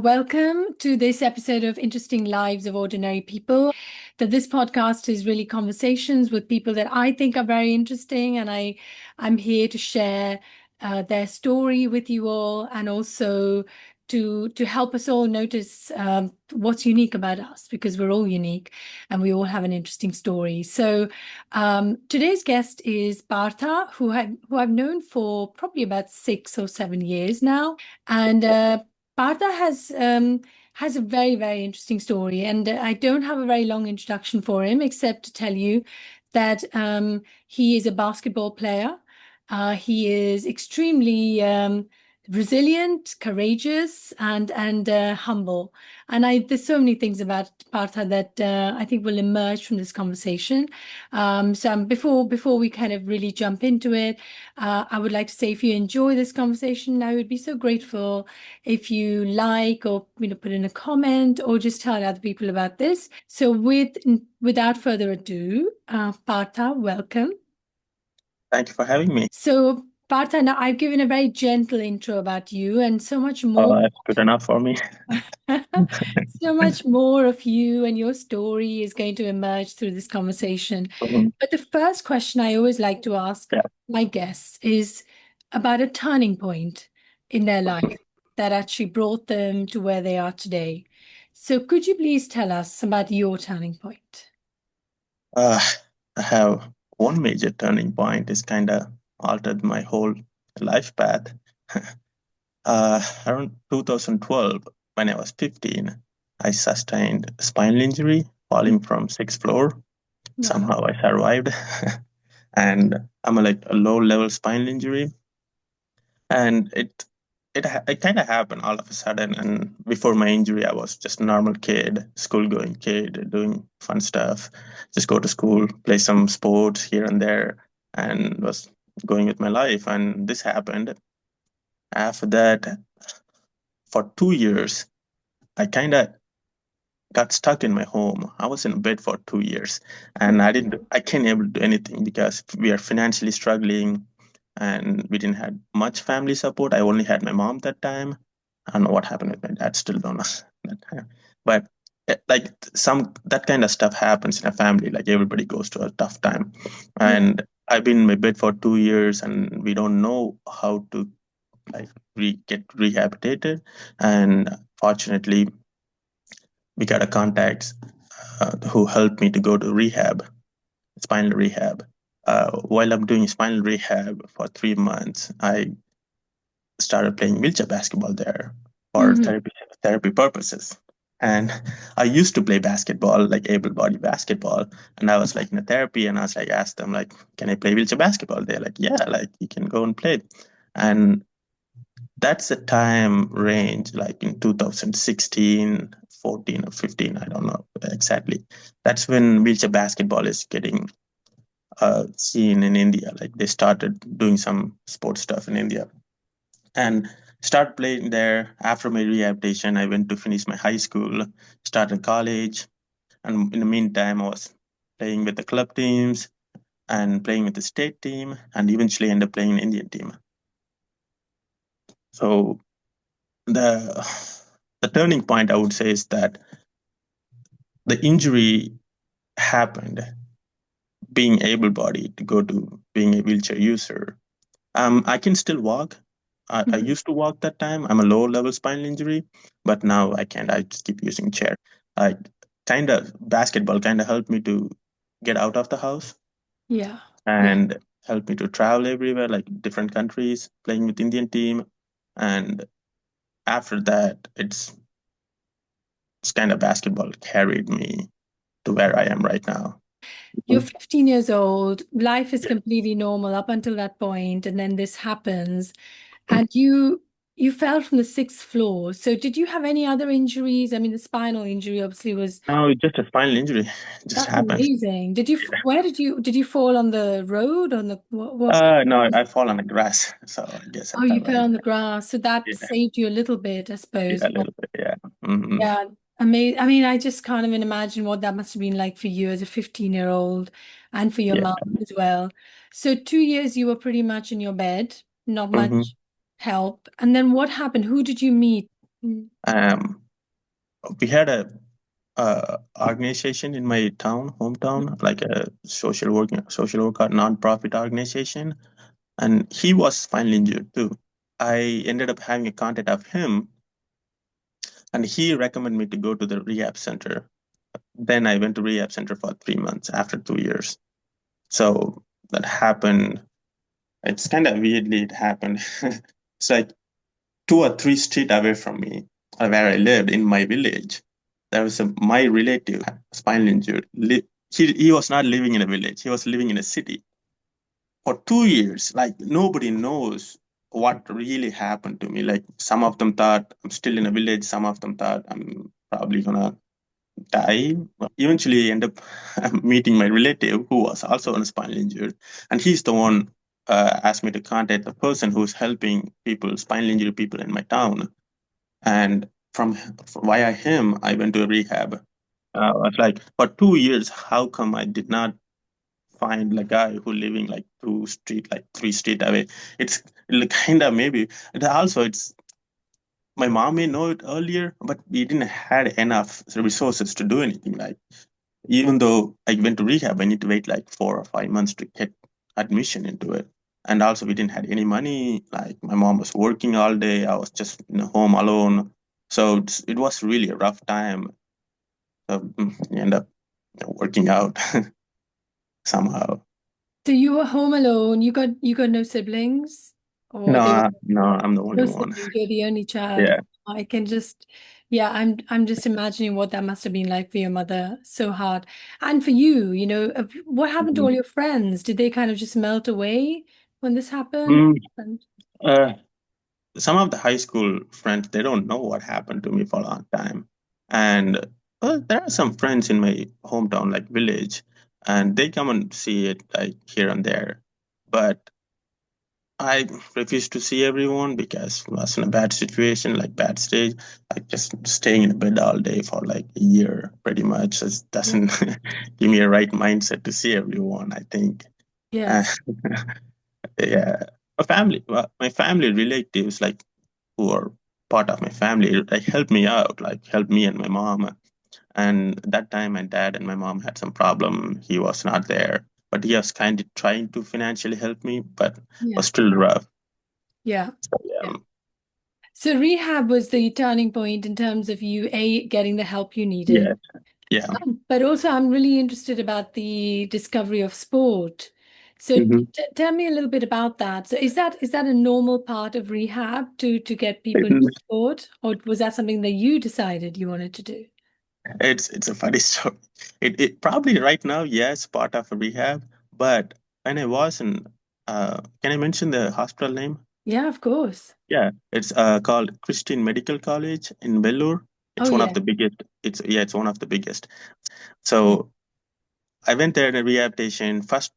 Welcome to this episode of Interesting Lives of Ordinary People. That this podcast is really conversations with people that I think are very interesting, and I'm here to share their story with you all, and also to help us all notice what's unique about us, because we're all unique and we all have an interesting story. So today's guest is Partha, who I've known for probably about 6 or 7 years now, and Partha has a very, very interesting story, and I don't have a very long introduction for him, except to tell you that he is a basketball player. He is extremely resilient, courageous, and humble. And there's so many things about Partha that I think will emerge from this conversation. Before we kind of really jump into it, I would like to say if you enjoy this conversation, I would be so grateful if you like or put in a comment or just tell other people about this. So without further ado, Partha, welcome. Thank you for having me. So Partha, now I've given a very gentle intro about you and so much more. That's good enough for me. So much more of you and your story is going to emerge through this conversation. Mhm. But the first question I always like to ask Yeah. my guests is about a turning point in their life that actually brought them to where they are today. So could you please tell us about your turning point? Uh, I have one major turning point. It's kind of altered my whole life path. Around 2012, when I was 15, I sustained a spinal injury falling from sixth floor. Wow. Somehow I survived. And I'm like a low level spinal injury. And it kind of happened all of a sudden. And before my injury, I was just a normal kid, school going kid, doing fun stuff, just go to school, play some sports here and there, and was going with my life. And this happened. After that, for 2 years, I kind of got stuck in my home. I was in bed for 2 years, and I can't able to do anything because we are financially struggling, and we didn't have much family support. I only had my mom that time. I don't know what happened with my dad. Still don't know that time. But like some that kind of stuff happens in a family. Like everybody goes to a tough time, Yeah. and I've been in my bed for 2 years, and we don't know how to like get rehabilitated. And fortunately, we got a contact who helped me to go to rehab, spinal rehab. While I'm doing spinal rehab for 3 months, I started playing wheelchair basketball there for Mhm. therapy purposes. And I used to play basketball, like able body basketball. And I was like in a therapy, and I was like, asked them, like, can I play wheelchair basketball? They're like, yeah, like you can go and play. And that's the time range, like in 2016, 14, or 15, I don't know exactly. That's when wheelchair basketball is getting seen in India. Like they started doing some sports stuff in India and start playing there. After my rehabilitation, I went to finish my high school, started college, and in the meantime, I was playing with the club teams and playing with the state team, and eventually ended up playing in Indian team. So the the turning point I would say is that the injury happened being able-bodied to go to being a wheelchair user. I can still walk. I Mhm. used to walk that time. I'm a low-level spinal injury, but now I can't. I just keep using chair. I kind of basketball kind of helped me to get out of the house Yeah. Yeah. and helped me to travel everywhere, like different countries, playing with Indian team. And after that, it's kind of basketball carried me to where I am right now. You're 15 years old, life is completely normal up until that point, and then this happens, and you fell from the sixth floor. So did you have any other injuries? I mean, the spinal injury obviously was No, it's just a spinal injury. It just that's happened. amazing. Where did you fall on the road on the what? No, I fall on the grass, so I guess I Oh, you fell survived. on the grass. So that Yeah, saved you a little bit, I yeah, suppose. a little bit. Yeah. Hmm. Yeah, amazing. I mean, I just can't even imagine what that must have been like for you as a 15-year-old and for your Yeah. mom as well. So 2 years you were pretty much in your bed, not Hmm. much help. And then what happened? Who did you meet? Mm. Um, we had a organization in my hometown, like a social worker, non-profit organization, and he was finally injured too. I ended up having a contact of him, and he recommended me to go to the rehab center. Then I went to rehab center for 3 months after 2 years. So that happened. It's kind of weirdly it happened. It's like 2 or 3 street away from me, where I lived in my village. There was my relative, spinal injured. He was not living in a village. He was living in a city for 2 years. Like nobody knows what really happened to me. Like some of them thought I'm still in a village. Some of them thought I'm probably gonna die. Eventually, I end up meeting my relative who was also on a spinal injured, and he's the one asked me to contact the person who's helping people, spinal injury people in my town. And via him, I went to rehab. I was like, for 2 years, how come I did not find a guy who living like 2 street, like 3 street away? It's kind of maybe. And also, it's my mom may know it earlier, but we didn't had enough resources to do anything. Like even though I went to rehab, I need to wait like 4 or 5 months to get admission into it. And also, we didn't have any money. Like my mom was working all day. I was just in a home alone. So it was really a rough time. So you end up working out somehow. So you were home alone. You got no siblings, or they were No, I'm the only no one. siblings. You're the only child. Yeah. I can just, yeah, I'm just imagining what that must have been like for your mother. So hard. And for you, what happened to all Mhm. your friends? Did they kind of just melt away when this happened? Mm, And uh, some of the high school friends, they don't know what happened to me for a long time. And there are some friends in my hometown, like village, and they come and see it like here and there. But I refuse to see everyone because I was in a bad situation, like bad stage. Like just staying in bed all day for like a year, pretty much, just yeah, doesn't give me a right mindset to see everyone, I think. Uh, yes, yeah, my family relatives, like who are part of my family, like helped me out, like helped me and my mom. And that time, my dad and my mom had some problem. He was not there, but he was kind of trying to financially help me, but was yeah, still rough. yeah, So, yeah. So rehab was the turning point in terms of you, getting the help you needed. yeah, yeah. But also, I'm really interested about the discovery of sport. So Hmm. tell me a little bit about that. So is that a normal part of rehab to get people into sport, or was that something that you decided you wanted to do? It's a funny story. It probably right now, yes, part of a rehab, but when I was in, can I mention the hospital name? Yeah, of course. Yeah, it's called Christian Medical College in Vellore. Oh It's one of yeah. the biggest. It's one of the biggest. So I went there in a rehabilitation. First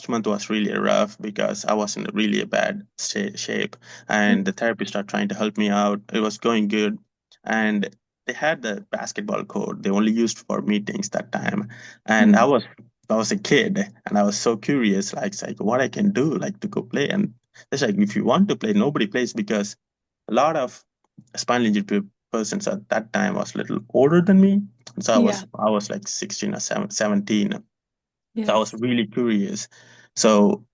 month was really rough because I was in really a bad shape, and the therapist are trying to help me out. It was going good, and they had the basketball court. They only used for meetings that time, and Mm. I was a kid, and I was so curious, like it's like what I can do, like to go play. And it's like if you want to play, nobody plays because a lot of spinal injured persons at that time was a little older than me. So Yeah. I was like 16 or 17. So I was Yes. really curious. So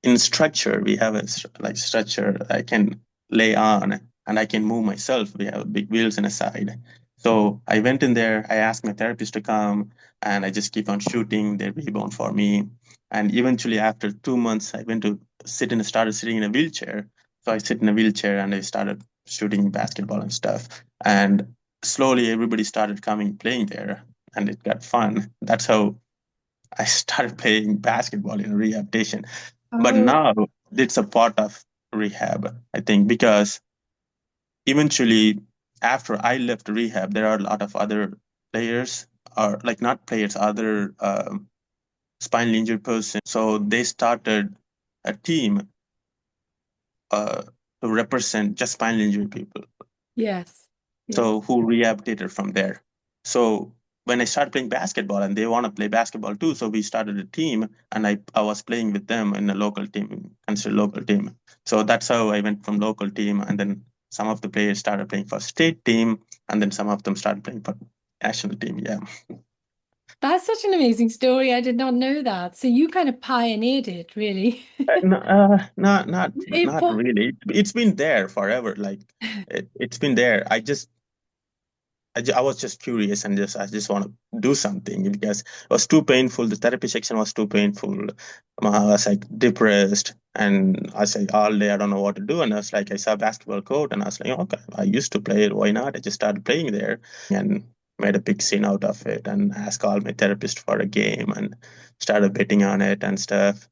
in structure, we have a like structure I can lay on and I can move myself. We have big wheels in a side. So I went in there. I asked my therapist to come, and I just keep on shooting. They rebound for me, and eventually, after 2 months, I went to started sitting in a wheelchair. So I sit in a wheelchair and I started shooting basketball and stuff. And slowly, everybody started coming playing there, and it got fun. That's how I started playing basketball in rehabilitation. But Oh, now it's a part of rehab, I think, because eventually after I left rehab, there are a lot of other players, or like not players, other spinal injured person. So they started a team uh, to represent just spinal injured people. yes. Yeah. So who rehabilitated from there. So when I started playing basketball and they want to play basketball too, so we started a team and I was playing with them in a local team, considered local team. So that's how I went from local team and then some of the players started playing for state team, and then some of them started playing for national team. Yeah. That's such an amazing story. I did not know that. So you kind of pioneered it, really. No, not For really. It's been there forever. Like it's been there. I was just curious and I just want to do something because it was too painful. The therapy section was too painful. I was like depressed and I was like all day I don't know what to do. And I was like I saw basketball court and I was like, okay, I used to play it. Why not? I just started playing there and made a big scene out of it and asked all my therapist for a game and started betting on it and stuff.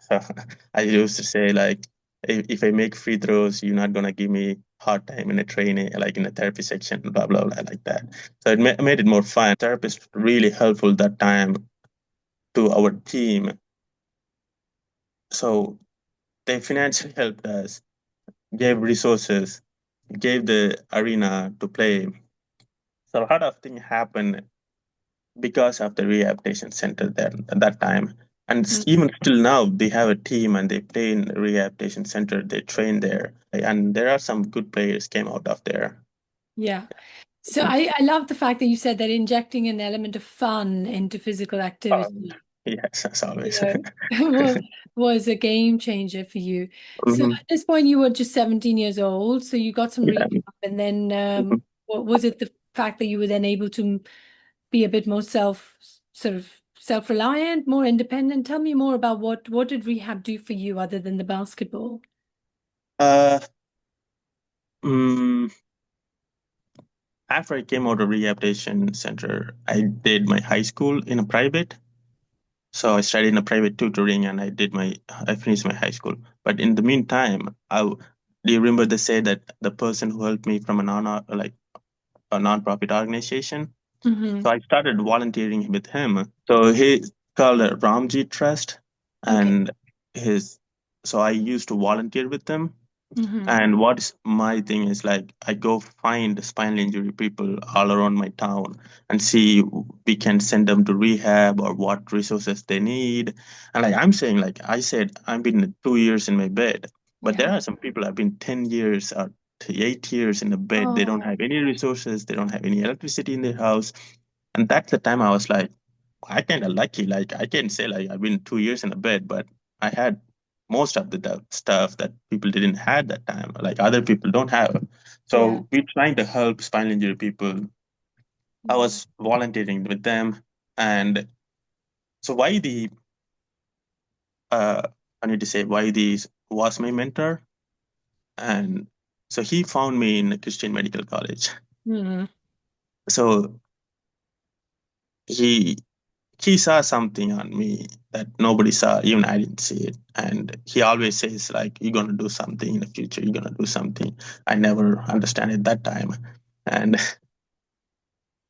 So I used to say like if I make free throws, you're not gonna give me hard time in a training, like in a therapy section, blah blah blah, like that. So it made it more fun. Therapist really helpful that time to our team. So they financially helped us, gave resources, gave the arena to play. So a lot of things happened because of the rehabilitation center there at that time. And Mm, even still now, they have a team and they play in the rehabilitation center. They train there, and there are some good players came out of there. yeah. So I love the fact that you said that injecting an element of fun into physical Um, activity, yes, as you always. know, was was a game changer for you. So Mhm. at this point, you were just 17 years old. So you got some Yeah. rehab, and then Mhm. what was it the fact that you were then able to be a bit more sort of self-reliant, more independent? Tell me more about what did rehab do for you other than the basketball? Uh, mm, After I came out of rehabilitation center, I did my high school in a private. So I studied in a private tutoring and I finished my high school. But in the meantime, do you remember they say that the person who helped me from like a non-profit organization? Hmm. So I started volunteering with him. So he called a Ramji Trust, Okay. and his. So I used to volunteer with them. Hmm. And what's my thing is like I go find spinal injury people all around my town and see we can send them to rehab or what resources they need. And like I'm saying, like I said, I've been 2 years in my bed, but there Yeah. are some people have been 10 years or 8 years in the bed. They don't Oh, have any resources. They don't have any electricity in their house. And that's the time I was like, I kind of lucky. Like I can say like I've been 2 years in a bed, but I had most of the stuff that people didn't have that time, like other people don't have. yeah. So we're trying to help spinal injury people. I Mm. was volunteering with them, and so why the uh, I need to say why these was my mentor, and so he found me in a Christian Medical College. Mm. So he he saw something on me that nobody saw, even I didn't see it. And he always says, like, you're gonna do something in the future, you're gonna do something. I never understand it that time. And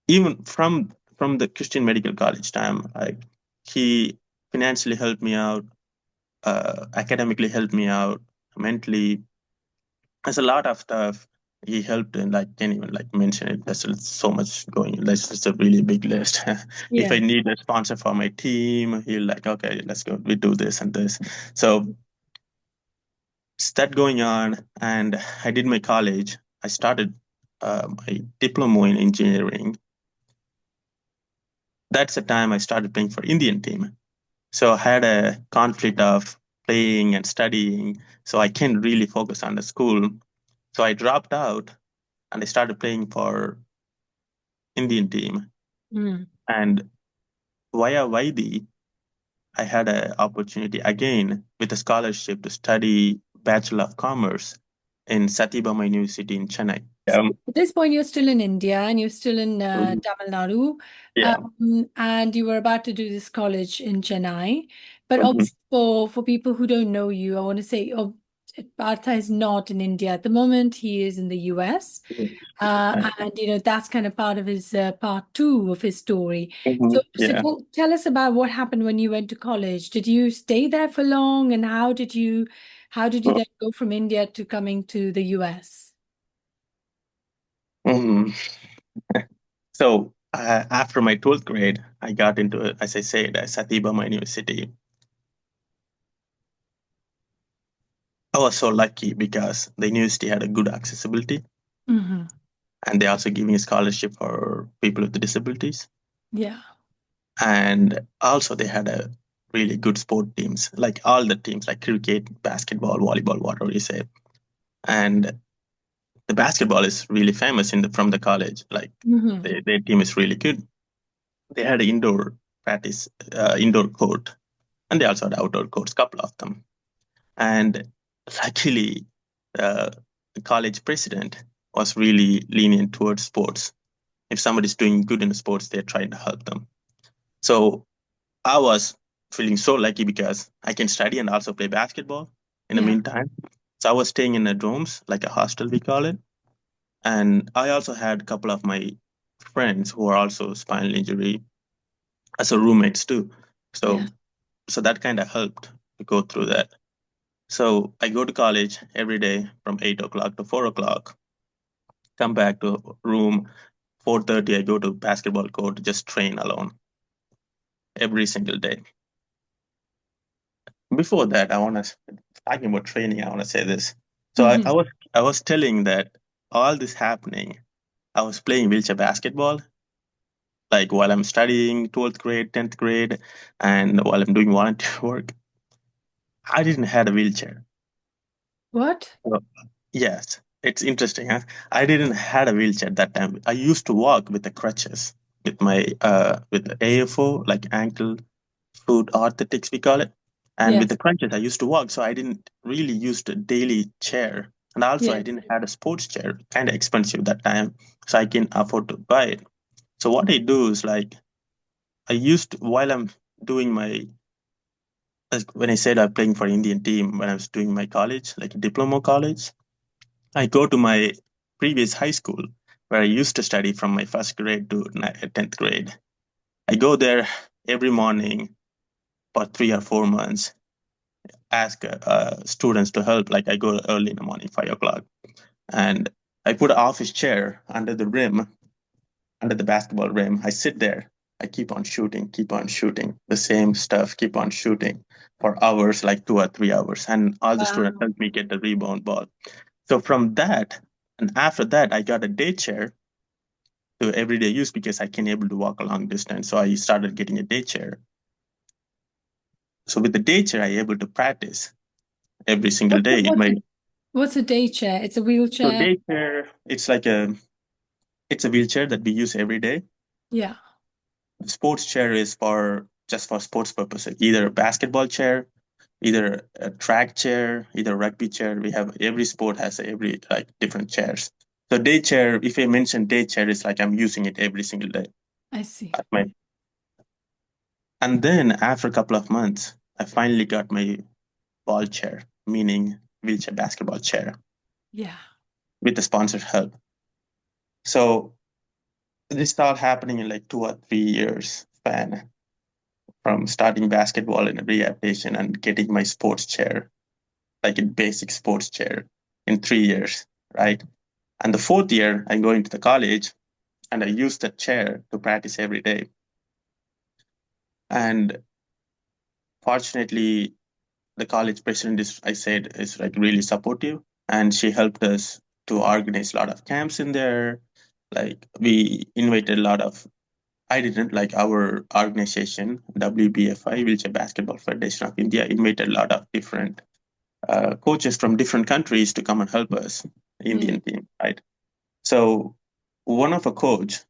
even from the Christian Medical College time, like he financially helped me out, academically helped me out, mentally. There's a lot of stuff he helped and like can't even like mention it. There's so much going. That's just a really big list. If Yeah. I need a sponsor for my team, he'll like, okay, let's go. We do this and this. So it's that going on, and I did my college. I started my diploma in engineering. That's the time I started playing for Indian team. So I had a conflict of playing and studying, so I can't really focus on the school. So I dropped out and I started playing for Indian team. Mm. And via Vaidi, I had an opportunity again with a scholarship to study Bachelor of Commerce in Satyabama University in Chennai. So at this point, you're still in India and you're still in Mhm. Tamil Nadu, Yeah. and you were about to do this college in Chennai. But Mhm. obviously, for people who don't know you, I want to say, oh, Partha is not in India at the moment. He is in the US. And that's kind of part of his part two of his story. So, Mhm. so Yeah. tell us about what happened when you went to college. Did you stay there for long, and how did you then go from India to coming to the US? Mhm. So after my 12th grade, I got into, as I said, Satyabama University. I was so lucky because the university had a good accessibility, Hmm. and they also giving a scholarship for people with disabilities. Yeah. And also they had a really good sport teams, like all the teams, like cricket, basketball, volleyball, whatever you say. And the basketball is really famous from the college. Like Hmm. their team is really good. They had an indoor practice, indoor court, and they also had outdoor courts, couple of them. And luckily, uh, the college president was really lenient towards sports. If somebody's doing good in sports, they're trying to help them. So I was feeling so lucky because I can study and also play basketball in the Yeah. meantime. So I was staying in a dorms, like a hostel, we call it. And I also had a couple of my friends who are also spinal injury as a roommates too. Yeah. So so that kind of helped to go through that. So I go to college every day from 8 o'clock to 4 o'clock, come back to room 4:30. I go to basketball court, just train alone every single day. Before that, I want to talking about training. I want to say this. So Hmm. I was telling that all this happening, I was playing wheelchair basketball, like while I'm studying 12th grade, 10th grade, and while I'm doing volunteer work. I didn't have a wheelchair. What? So, yes, it's interesting. Huh? I didn't had a wheelchair that time. I used to walk with the crutches, with my with the AFO, like ankle foot orthotics we call it. And with the Yes. crutches, I used to walk, so I didn't really use the daily chair. And also, I Yes. didn't have a sports chair, kind of expensive that time, so I can afford to buy it. So what I do is like I used while I'm doing my when I said I'm playing for Indian team when I was doing my college, like a diploma college, I go to my previous high school where I used to study from my first grade to 10th grade. I go there every morning for 3 or 4 months, ask students to help. Like I go early in the morning, 5 o'clock, and I put an office chair under the rim, under the basketball rim. I sit there. I keep on shooting the same stuff, keep on shooting for hours, like 2 or 3 hours, and all the students Wow. help me get the rebound ball. So from that, and after that, I got a day chair to everyday use because I can able to walk a long distance. So I started getting a day chair. So with the day chair, I able to practice every single What's a, day in what's my a, what's a day chair? It's a so wheelchair. day chair. It's a wheelchair that we use every day. Yeah. The sports chair is for just for sports purposes, either a basketball chair, either a track chair, either rugby chair. We have every sport has every like different chairs. So day chair, if I mention day chair, it's like I'm using it every single day I see. at my. And then after a couple of months, I finally got my ball chair, meaning wheelchair basketball chair, Yeah. with the sponsored help. So this all happening in like 2 or 3 years span from starting basketball in a rehabilitation and getting my sports chair, like a basic sports chair in 3 years, right? And the fourth year, I'm going to the college and I use the chair to practice every day. And fortunately, the college president is, I said, is like really supportive, and she helped us to organize a lot of camps in there. Like we invited a lot of. I didn't like our organization, WBFI, Wheelchair Basketball Federation of India, invited a lot of different coaches from different countries to come and help us, Mm. Indian team, right? So one of a coach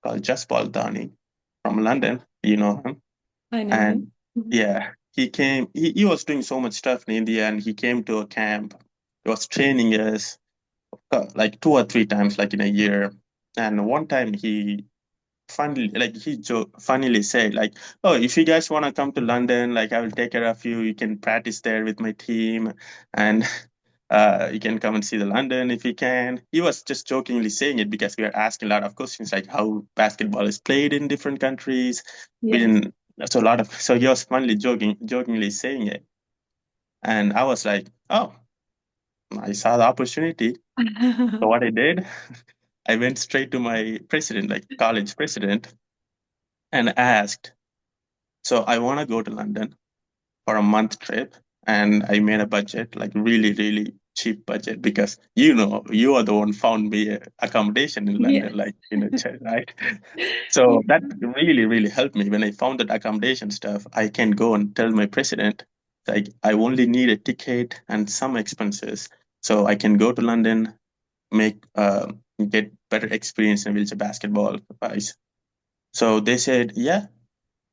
called Jaspal Dani from London, you know him, I know him. and Mhm. yeah, he came. He was doing so much stuff in India, and he came to a camp. He was training us like 2 or 3 times, like in a year. And one time he finally like funnily said like, oh, if you guys want to come to London, like I will take care of you, you can practice there with my team, and you can come and see the London if you can. He was just jokingly saying it because we are asking a lot of questions like how basketball is played in different countries. We Yes. didn't so a lot of so he was funnily jokingly saying it, and I was like, oh, I saw the opportunity. So what I did, I went straight to my president, like college president, and asked, so I want to go to London for a month trip, and I made a budget, like really, really cheap budget, because you are the one found me accommodation in London, Yes. like right? So that Yeah. really, really helped me when I found that accommodation stuff. I can go and tell my president, like, I only need a ticket and some expenses, so I can go to London, make get better experience in wheelchair basketball. So they said, yeah,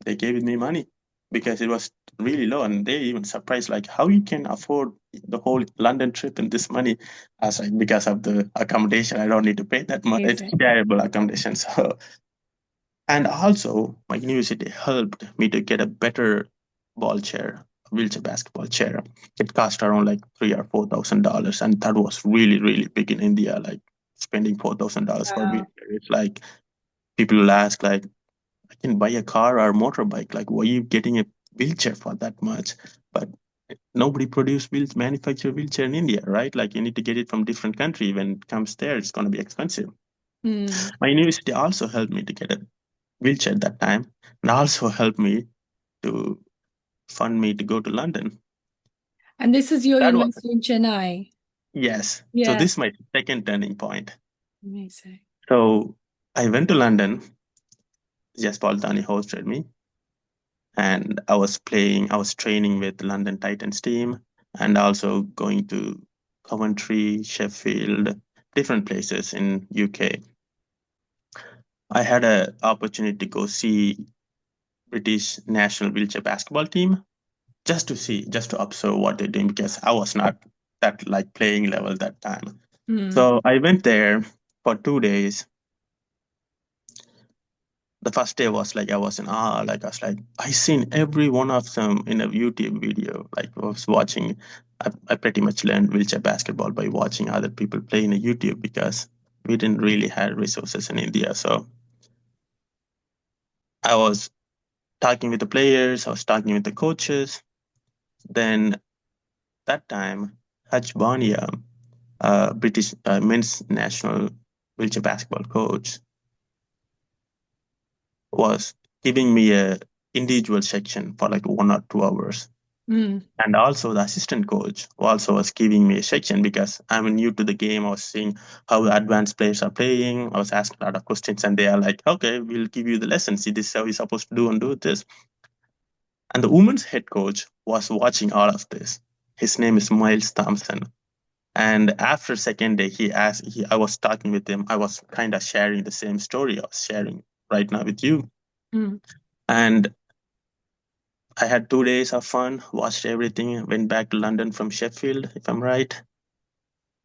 they gave me money because it was really low, and they even surprised, like, how you can afford the whole London trip and this money. I was like, because of the accommodation, I don't need to pay that much. It's Amazing. shareable accommodation. So, and also my university helped me to get a better ball chair, wheelchair basketball chair. It cost around like $3,000 or $4,000, and that was really, really big in India. Like spending $4,000 for a Wow. wheelchair, it's like people will ask, like, I can buy a car or motorbike. Like, why are you getting a wheelchair for that much? But nobody manufacture wheelchair in India, right? Like, you need to get it from different country. When it comes there, it's going to be expensive. Mm. My university also helped me to get a wheelchair at that time, and also helped me to fund me to go to London. And this is your That was, university in Chennai. yes. So Yeah. this is my second turning point. Amazing. So I went to London. Just Paul Dani hosted me, and I was training with London Titans team, and also going to Coventry, Sheffield, different places in UK. I had an opportunity to go see British national wheelchair basketball team, just to observe what they're doing, because I was not that like playing level that time. Mm. So I went there for 2 days. The first day was like I was in awe. Like I was like, I seen every one of them in a YouTube video. Like I was watching. I pretty much learned wheelchair basketball by watching other people play in a YouTube, because we didn't really have resources in India. So I was talking with the players. I was talking with the coaches. Then that time, Haj Bania, British men's national wheelchair basketball coach, was giving me a individual section for like 1 or 2 hours. Mm. And also the assistant coach also was giving me a section, because I'm new to the game. I was seeing how the advanced players are playing. I was asking a lot of questions, and they are like, okay, we'll give you the lesson. See, this is how you're supposed to do and do this. And the women's head coach was watching all of this. His name is Miles Thompson. And after second day, I was talking with him. I was kind of sharing the same story I was sharing right now with you. Mm. And I had 2 days of fun, watched everything, went back to London from Sheffield, if I'm right.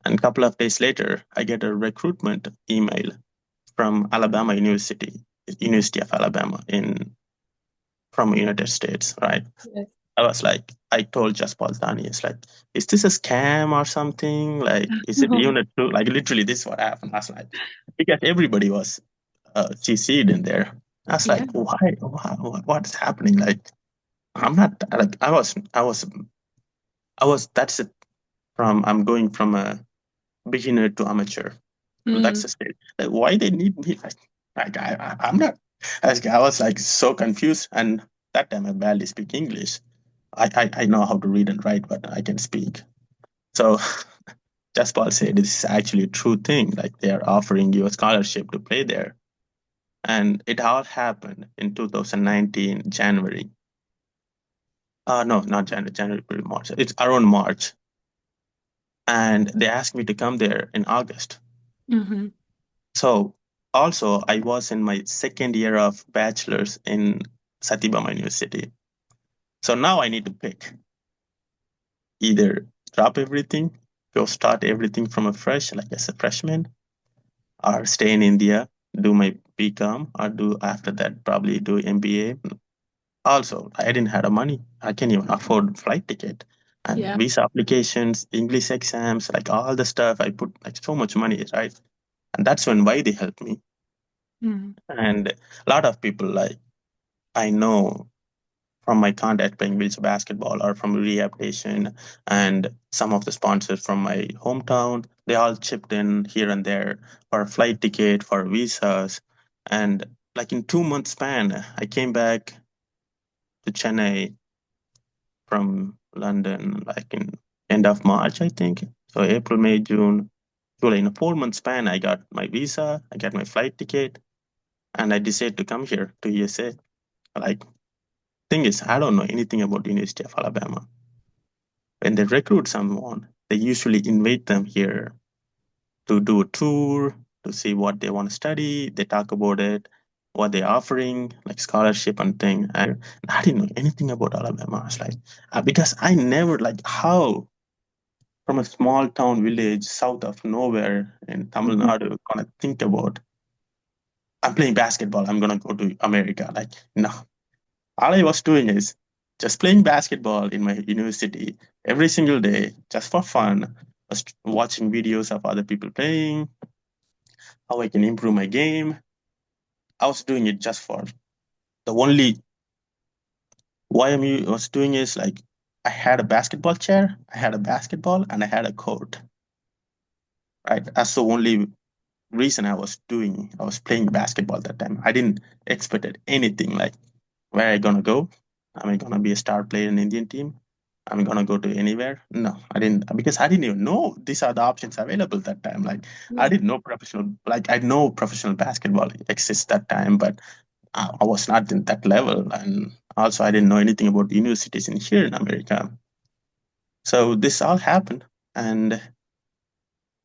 And a couple of days later, I get a recruitment email from Alabama University, University of Alabama in from United States, right? Yes. I was like, I told just Paul Tani, it's like, is this a scam or something? Like, is it Oh, unit two? Like, literally, this is what happened. I was like, because everybody was CC'd in there. I was yeah. like, what's happening? Like, I'm not like I was. That's it. I'm going from a beginner to amateur. That's Mm. the stage. Like, why they need me? I'm not. I was like so confused, and that time I barely speak English. I know how to read and write, but I can speak. So just Paul said this is actually a true thing. Like they are offering you a scholarship to play there, and it all happened in 2019 January. No, not January. January, February, March. It's around March, and they asked me to come there in August. Hmm. So also, I was in my second year of bachelor's in Satibama University. So now I need to pick either drop everything, go start everything from a fresh, like as a freshman, or stay in India, do my BCom, or do after that probably do MBA. Also, I didn't have the money. I can't even afford flight ticket and Yeah. visa applications, English exams, like all the stuff. I put like so much money, right? And that's when why they helped me. Mm. And a lot of people like I know from my contact playing beach basketball or from rehabilitation and some of the sponsors from my hometown, they all chipped in here and there for a flight ticket, for visas. And like in 2 months span, I came back to Chennai from London like in end of March, I think. So April, May, June, July. In a 4 month span, I got my visa, I got my flight ticket, and I decided to come here to USA. Like, thing is, I don't know anything about the University of Alabama. When they recruit someone, they usually invite them here to do a tour, to see what they want to study. They talk about it, what they're offering, like scholarship and thing. And I didn't know anything about Alabama. I was like, because I never like how from a small town village south of nowhere in Tamil Mhm. Nadu gonna think about I'm playing basketball. I'm gonna go to America. Like no, all I was doing is just playing basketball in my university every single day, just for fun. Was watching videos of other people playing, how I can improve my game. I was doing it just for the only why I was doing is like I had a basketball chair, I had a basketball, and I had a court. Right, that's the only reason I was playing basketball that time. I didn't expect anything like where I gonna go. Am I gonna be a star player in Indian team? Am I gonna go to anywhere? No, I didn't because I didn't even know these are the options available that time. Like I Yeah. didn't know professional like I know professional basketball exists that time, but I was not in that level. And also I didn't know anything about universities in here in America. So this all happened and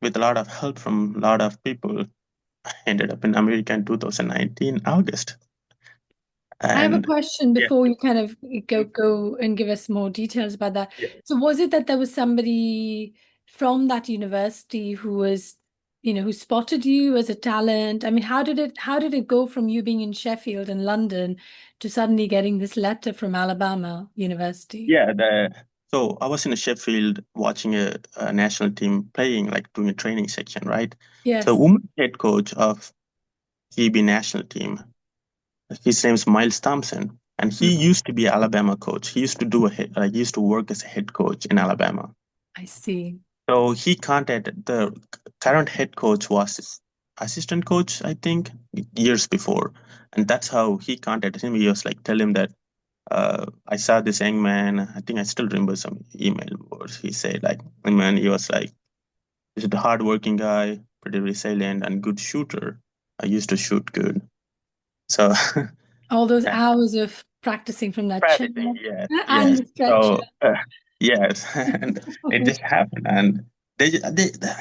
with a lot of help from a lot of people ended up in America in 2019 August. I have a And question yeah, before you kind of go and give us more details about that. yeah, So was it that there was somebody from that university who was, who spotted you as a talent? I mean, how did it go from you being in Sheffield and London to suddenly getting this letter from Alabama University? yeah. So I was in a Sheffield watching a national team playing, like doing a training section, right? So Yes, woman head coach of GB national team, his name's Miles Thompson, and he Mm, used to be Alabama coach. He used to he used to work as a head coach in Alabama. I see. So he contacted the current head coach was his assistant coach, I think, years before, and that's how he contacted him. He was like, tell him that I saw this young man. I think I still remember some email words he said. Like, man, he was like, he's a hardworking guy, pretty resilient, and good shooter. I used to shoot good, so All those yeah, hours of practicing from that chair practicing, yes, and yes. the stretcher. So yes, and it just happened, and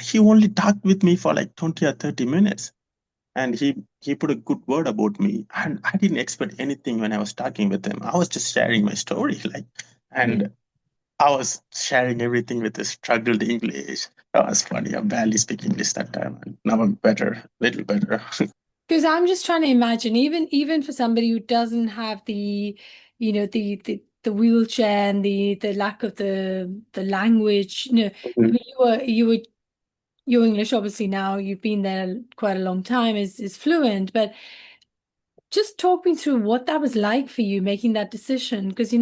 he only talked with me for like 20 or 30 minutes. And he put a good word about me, and I didn't expect anything when I was talking with him. I was just sharing my story, like, Yeah. and I was sharing everything with the struggled English. That was funny. I barely speak English that time, and now I'm better, little better. Because I'm just trying to imagine, even for somebody who doesn't have the wheelchair and the lack of the language, I Mhm. mean, your English obviously now you've been there quite a long time is fluent, but just talk me through what that was like for you making that decision. Because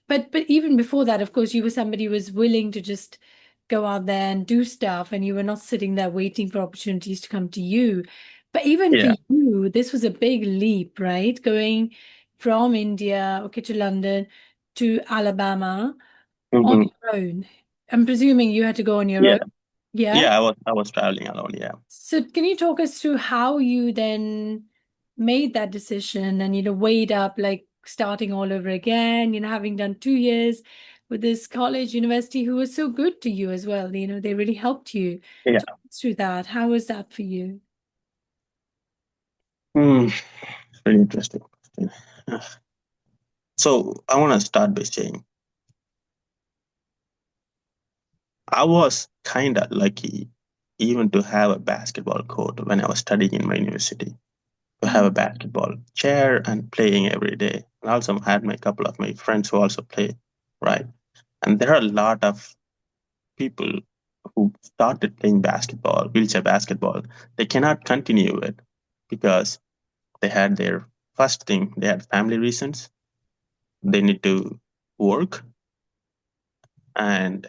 but even before that, of course, you were somebody who was willing to just go out there and do stuff, and you were not sitting there waiting for opportunities to come to you. But even for Yeah. you, this was a big leap, right? Going from India, okay, to London, to Alabama on Hmm. your own. I'm presuming you had to go on your Yeah. own. Yeah. Yeah. I was traveling alone. Yeah. So can you talk us through how you then made that decision and, weighed up like starting all over again, having done 2 years with this college university who was so good to you as well, they really helped you. Yeah. Talk us through that. How was that for you? Hmm. It's really interesting question. So I want to start by saying I was kind of lucky even to have a basketball court when I was studying in my university. To have Mm, a basketball chair and playing every day. And also had my couple of my friends who also play, right? And there are a lot of people who started playing basketball, wheelchair basketball. They cannot continue it because they had their first thing, they had family reasons. They need to work and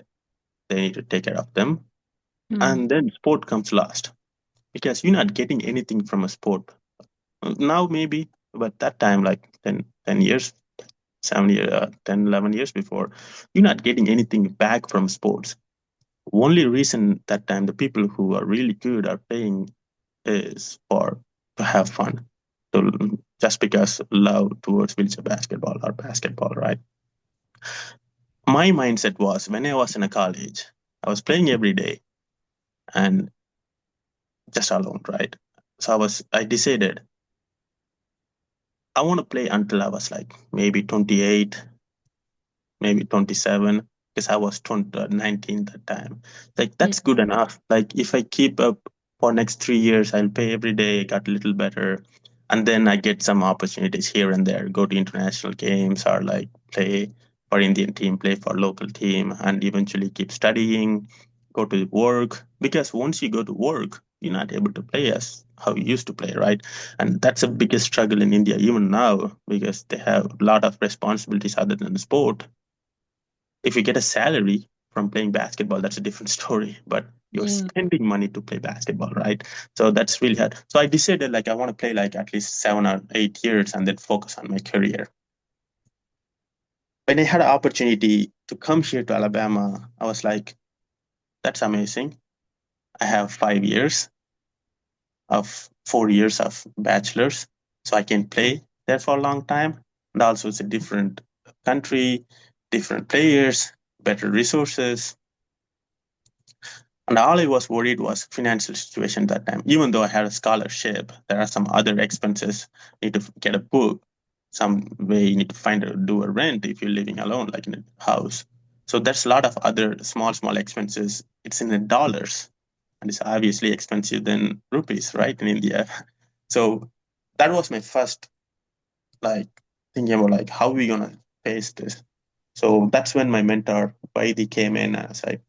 they need to take care of them. mm, And then sport comes last because you're not getting anything from a sport. Now maybe, but that time, like 10 years 7 years, 10, 11 years before, you're not getting anything back from sports. Only reason that time the people who are really good are playing is for to have fun, to just because love towards wheelchair basketball or basketball, right? My mindset was when I was in a college, I was playing every day and just alone, right? So I decided I want to play until I was like maybe 28, maybe 27, because I was 19 that time. Like, Mm, that's good enough. Like, if I keep up for next 3 years, I'll pay every day, got a little better. And then I get some opportunities here and there, go to international games or like play for Indian team, play for local team, and eventually keep studying, go to work. Because once you go to work, you're not able to play as how you used to play, right? And that's the biggest struggle in India even now, because they have a lot of responsibilities other than the sport. If you get a salary from playing basketball, that's a different story. But you're mm, spending money to play basketball, right? So that's really hard. So I decided like I want to play like at least 7 or 8 years and then focus on my career. When I had an opportunity to come here to Alabama, I was like, that's amazing. I have 5 years of 4 years of bachelor's, so I can play there for a long time. And also, it's a different country, different players, better resources. And all I was worried was financial situation that time. Even though I had a scholarship, there are some other expenses. You need to get a book. Some way you need to do a rent if you're living alone, like in a house. So there's a lot of other small expenses. It's in the dollars, and it's obviously expensive than rupees, right, in India. So that was my first like thinking about like how we gonna face this. So that's when my mentor Vaidi came in and I was like,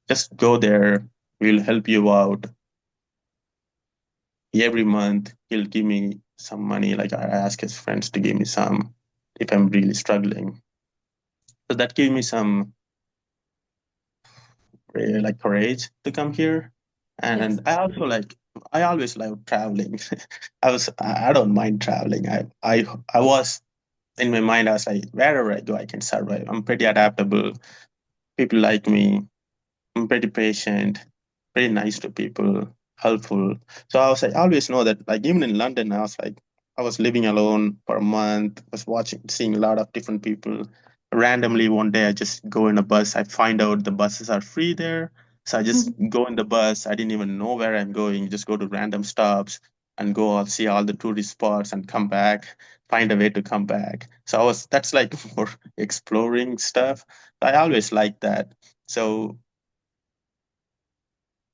just go there. We'll help you out. Every month, he'll give me some money. Like I ask his friends to give me some if I'm really struggling. So that gave me some like courage to come here. yes. And I also like I always love traveling. I don't mind traveling. I was in my mind I was like wherever I go I can survive. I'm pretty adaptable. People like me. I'm pretty patient, pretty nice to people, helpful. So I was like, I always know that, like, even in London, I was like, I was living alone for a month, was seeing a lot of different people. Randomly, one day, I just go in a bus. I find out the buses are free there. So I just go in the bus. I didn't even know where I'm going. Just go to random stops and go all see all the tourist spots and come back, find a way to come back. So that's like more exploring stuff. I always like that. So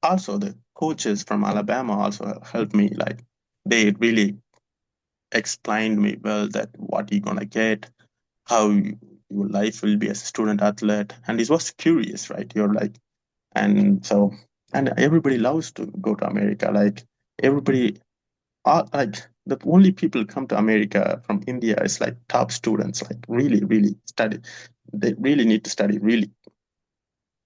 also the coaches from Alabama also helped me. Like they really explained me well that what you're gonna get, how your life will be as a student athlete, and it was curious, right? You're like, and so, and everybody loves to go to America. Like everybody, like the only people come to America from India is like top students, like really study. They really need to study really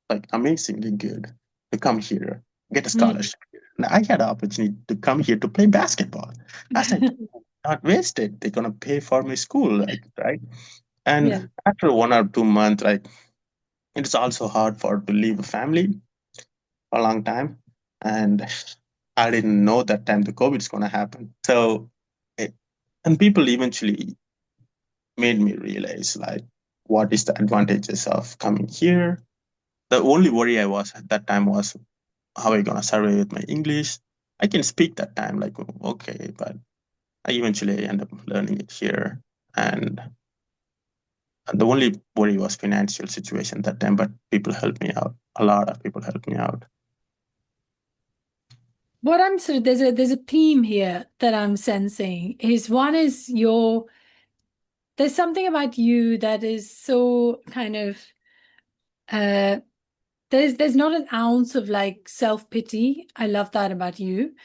like amazingly good to come here, get a Mm. scholarship. And I had an opportunity to come here to play basketball. I was like, not wasted. They're gonna pay for my school, like, right? Yeah. And after 1 or 2 months, like it's also hard for to leave a family for a long time. And I didn't know that time the COVID is gonna happen. So it, and people eventually made me realize like what is the advantages of coming here. The only worry I was at that time was how are you gonna survey with my English? I can speak that time, like okay, but I eventually end up learning it here. And the only worry was financial situation that time, but people helped me out. A lot of people helped me out. What I'm sort of there's a theme here that I'm sensing is one is there's something about you that is so kind of uh there's not an ounce of like self-pity. I love that about you.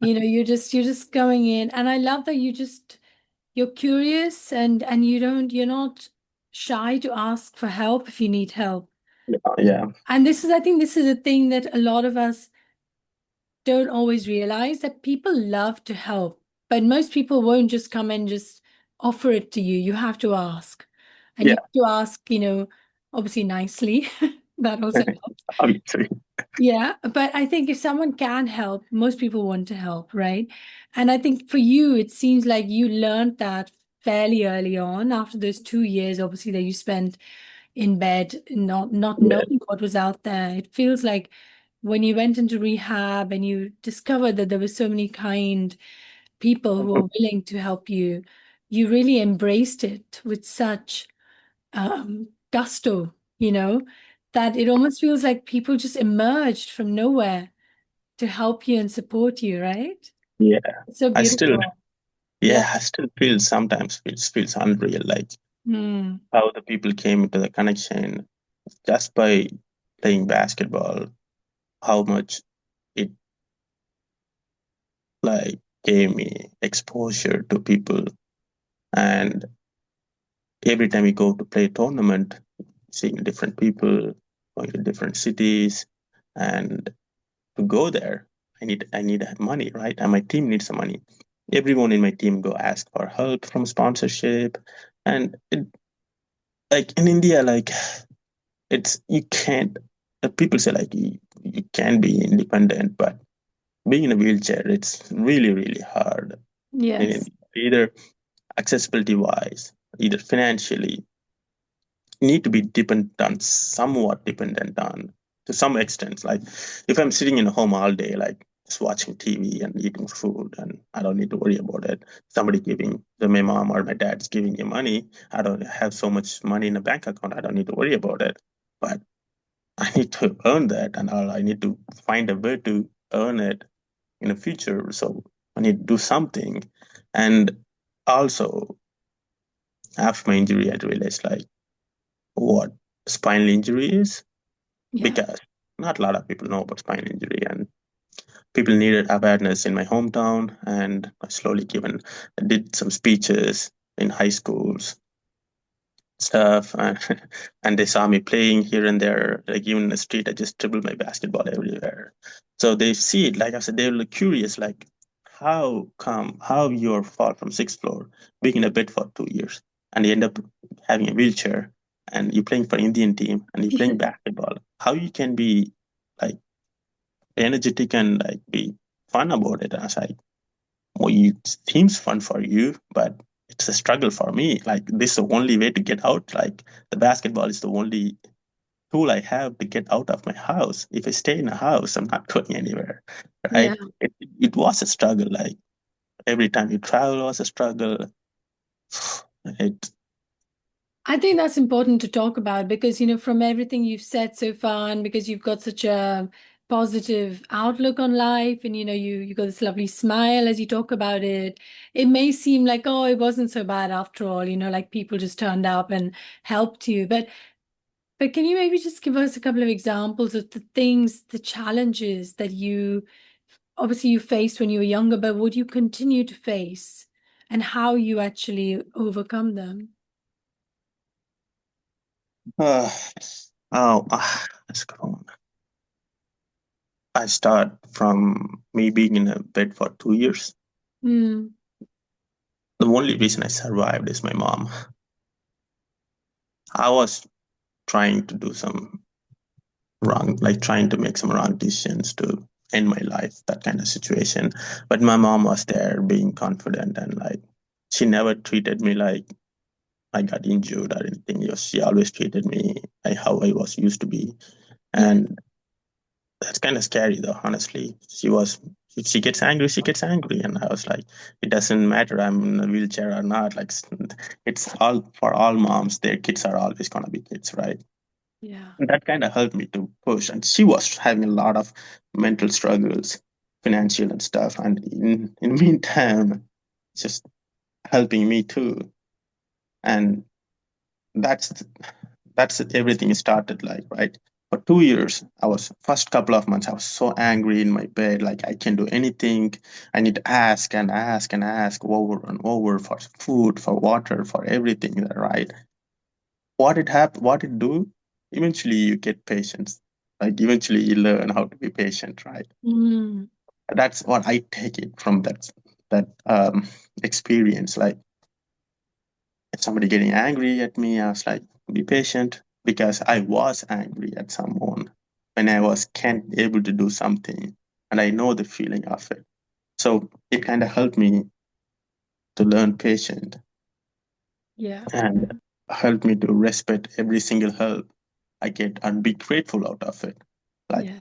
You know, you're just going in, and I love that you're curious, and you're not shy to ask for help if you need help. Yeah, And I think this is a thing that a lot of us don't always realize, that people love to help, but most people won't just come and just offer it to you. You have to ask. and you Yeah, have to ask, obviously nicely. That also helps. obviously. Yeah, but I think if someone can help, most people want to help, right? And I think for you, it seems like you learned that fairly early on after those 2 years, obviously, that you spent in bed, not Yeah. knowing what was out there. It feels like when you went into rehab and you discovered that there were so many kind people who Mhm. were willing to help you, you really embraced it with such gusto, that it almost feels like people just emerged from nowhere to help you and support you, right? Yeah. It's so I still, beautiful. Yeah. yeah, I still feel sometimes feels unreal, like Mm. how the people came into the connection just by playing basketball, how much it like gave me exposure to people. And every time we go to play a tournament, seeing different people, going to different cities, and to go there, I need money, right? And my team needs some money. Everyone in my team go ask for help from sponsorship, and like in India, like it's you can't. People say like you can be independent, but being in a wheelchair, it's really really hard in Yes. India. Either accessibility wise, either financially, need to be dependent on somewhat dependent on to some extent. Like if I'm sitting in a home all day, like just watching TV and eating food, and I don't need to worry about it. Somebody giving, my mom or my dad's giving you money. I don't have so much money in a bank account. I don't need to worry about it. But I need to earn that, and I need to find a way to earn it in the future. So I need to do something. And also, after my injury, I realized like what spinal injury is, Yeah. because not a lot of people know about spinal injury, and people needed awareness in my hometown. And I slowly given, I did some speeches in high schools stuff, and they saw me playing here and there, like even in the street I just dribble my basketball everywhere. So they see it, like I said, they were curious, like how you're fall from sixth floor, being in a bed for 2 years, and you end up having a wheelchair, and you're playing for Indian team, and you're playing basketball, how you can be like energetic and like be fun about it. And I was like, well, it seems fun for you, but it's a struggle for me. Like this is the only way to get out. Like the basketball is the only tool I have to get out of my house. If I stay in a house, I'm not going anywhere. Yeah. Right? It was a struggle. Like every time you travel was a struggle. It I think that's important to talk about because, from everything you've said so far, and because you've got such a positive outlook on life, and you got this lovely smile as you talk about it, it may seem like, oh, it wasn't so bad after all, like people just turned up and helped you. But can you maybe just give us a couple of examples of the things, the challenges that you obviously you faced when you were younger, but would you continue to face, and how you actually overcome them? uh, oh let's go. I start from me being in a bed for 2 years. Mm. The only reason I survived is my mom. I was trying to do some wrong, like trying to make some wrong decisions to end my life, that kind of situation. But my mom was there being confident, and like she never treated me like I got injured or anything. She always treated me like how I was used to be. Yeah. And that's kind of scary though, honestly. If she gets angry, she gets angry. And I was like, it doesn't matter I'm in a wheelchair or not. Like it's all for all moms, their kids are always gonna be kids, right? Yeah. And that kind of helped me to push. And she was having a lot of mental struggles, financial and stuff. And in the meantime, just helping me too. And that's that's everything started like, right? For 2 years, I was first couple of months, I was so angry in my bed, like I can do anything. I need to ask and ask and ask over and over for food, for water, for everything, right? What it do, eventually you get patience. Like eventually you learn how to be patient, right? Mm. That's what I take it from that experience. Like If somebody getting angry at me, I was like, be patient, because I was angry at someone when I was can't able to do something, and I know the feeling of it. So it kind of helped me to learn patient Yeah. and helped me to respect every single help I get and be grateful out of it. Like Yeah.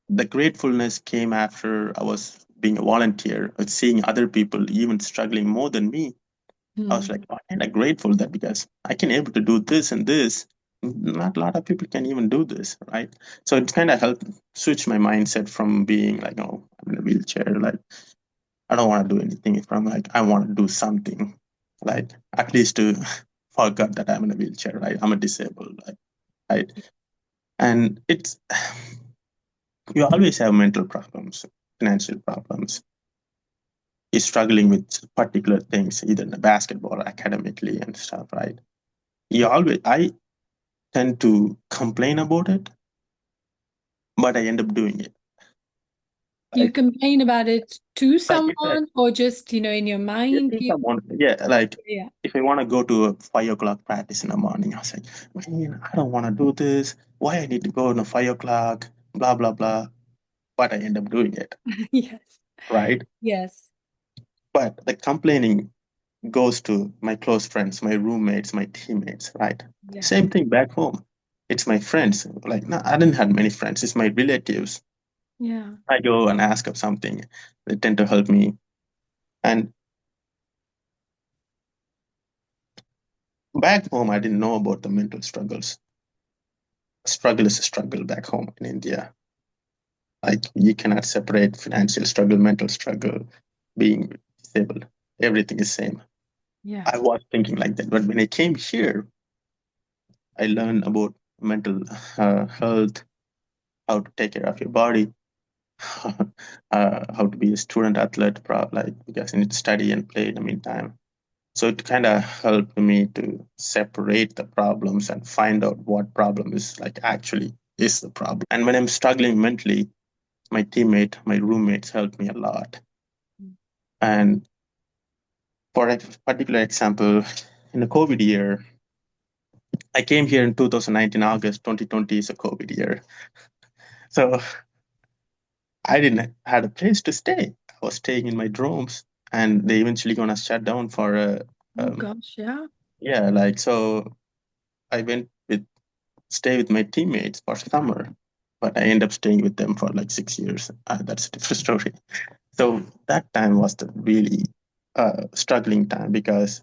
the gratefulness came after I was being a volunteer, seeing other people even struggling more than me. I was Mm. like, kind of grateful that because I can able to do this and this, not a lot of people can even do this, right? So it kind of helped switch my mindset from being like, oh, I'm in a wheelchair, like I don't want to do anything. From like I want to do something, like at least to forget that I'm in a wheelchair, right? I'm a disabled, like, right? And it's you always have mental problems, financial problems. You're struggling with particular things, either in the basketball or academically and stuff, right? I tend to complain about it, but I end up doing it. You Like, complain about it to like you said, someone or just, in your you mind? see someone, yeah, like Yeah. if I want to go to a 5 o'clock practice in the morning, I was like, man, I don't want to do this. Why I need to go in a 5 o'clock, blah, blah, blah. But I end up doing it, Yes. right? Yes. But the complaining goes to my close friends, my roommates, my teammates, right? Yeah. Same thing back home. It's my friends. Like, no, I didn't have many friends. It's my relatives. Yeah. I go and ask of something. They tend to help me. And back home, I didn't know about the mental struggles. Struggle is a struggle back home in India. Like, you cannot separate financial struggle, mental struggle, being disabled. Everything is same. Yeah. I was thinking like that. But when I came here, I learned about mental health, how to take care of your body, how to be a student athlete, like because you need to study and play in the meantime. So it kind of helped me to separate the problems and find out what problem is like actually is the problem. And when I'm struggling mentally, my teammate, my roommates helped me a lot. And for a particular example, in the COVID year, I came here in 2019, August 2020 is a COVID year. So I didn't had a place to stay. I was staying in my dorms, and they eventually gonna shut down for a Oh gosh, yeah. yeah, like so I went with stay with my teammates for summer, but I end up staying with them for like 6 years. That's a different story. So that time was the really struggling time because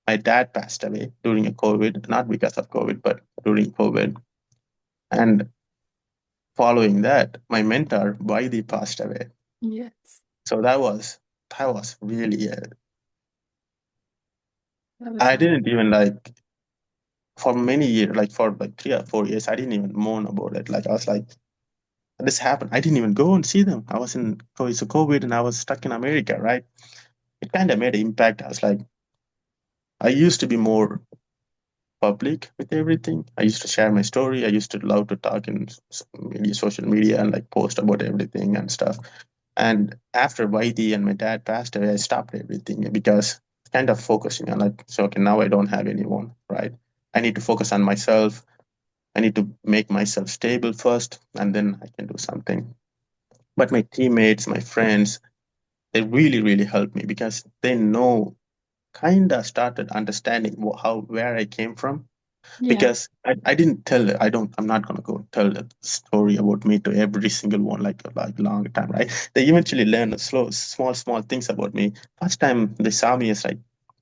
my dad passed away during a COVID, not because of COVID, but during COVID. And following that, my mentor, Vaidi, passed away. Yes. So that was really That was I sad. didn't even like for many years, like for like 3 or 4 years, I didn't even mourn about it. Like I was like, this happened. I didn't even go and see them. I was in it's a COVID and I was stuck in America, right? It kind of made an impact. I was like, I used to be more public with everything. I used to share my story. I used to love to talk in social media and like post about everything and stuff. And after Vaidi and my dad passed away, I stopped everything because kind of focusing on like, so okay, now I don't have anyone, right? I need to focus on myself. I need to make myself stable first, and then I can do something. But my teammates, my friends, they really, really helped me because they know, kind of started understanding how where I came from. Yeah. Because I didn't tell it. I'm not gonna go tell the story about me to every single one like long time, right? They eventually learn small things about me. First time they saw me, it's like,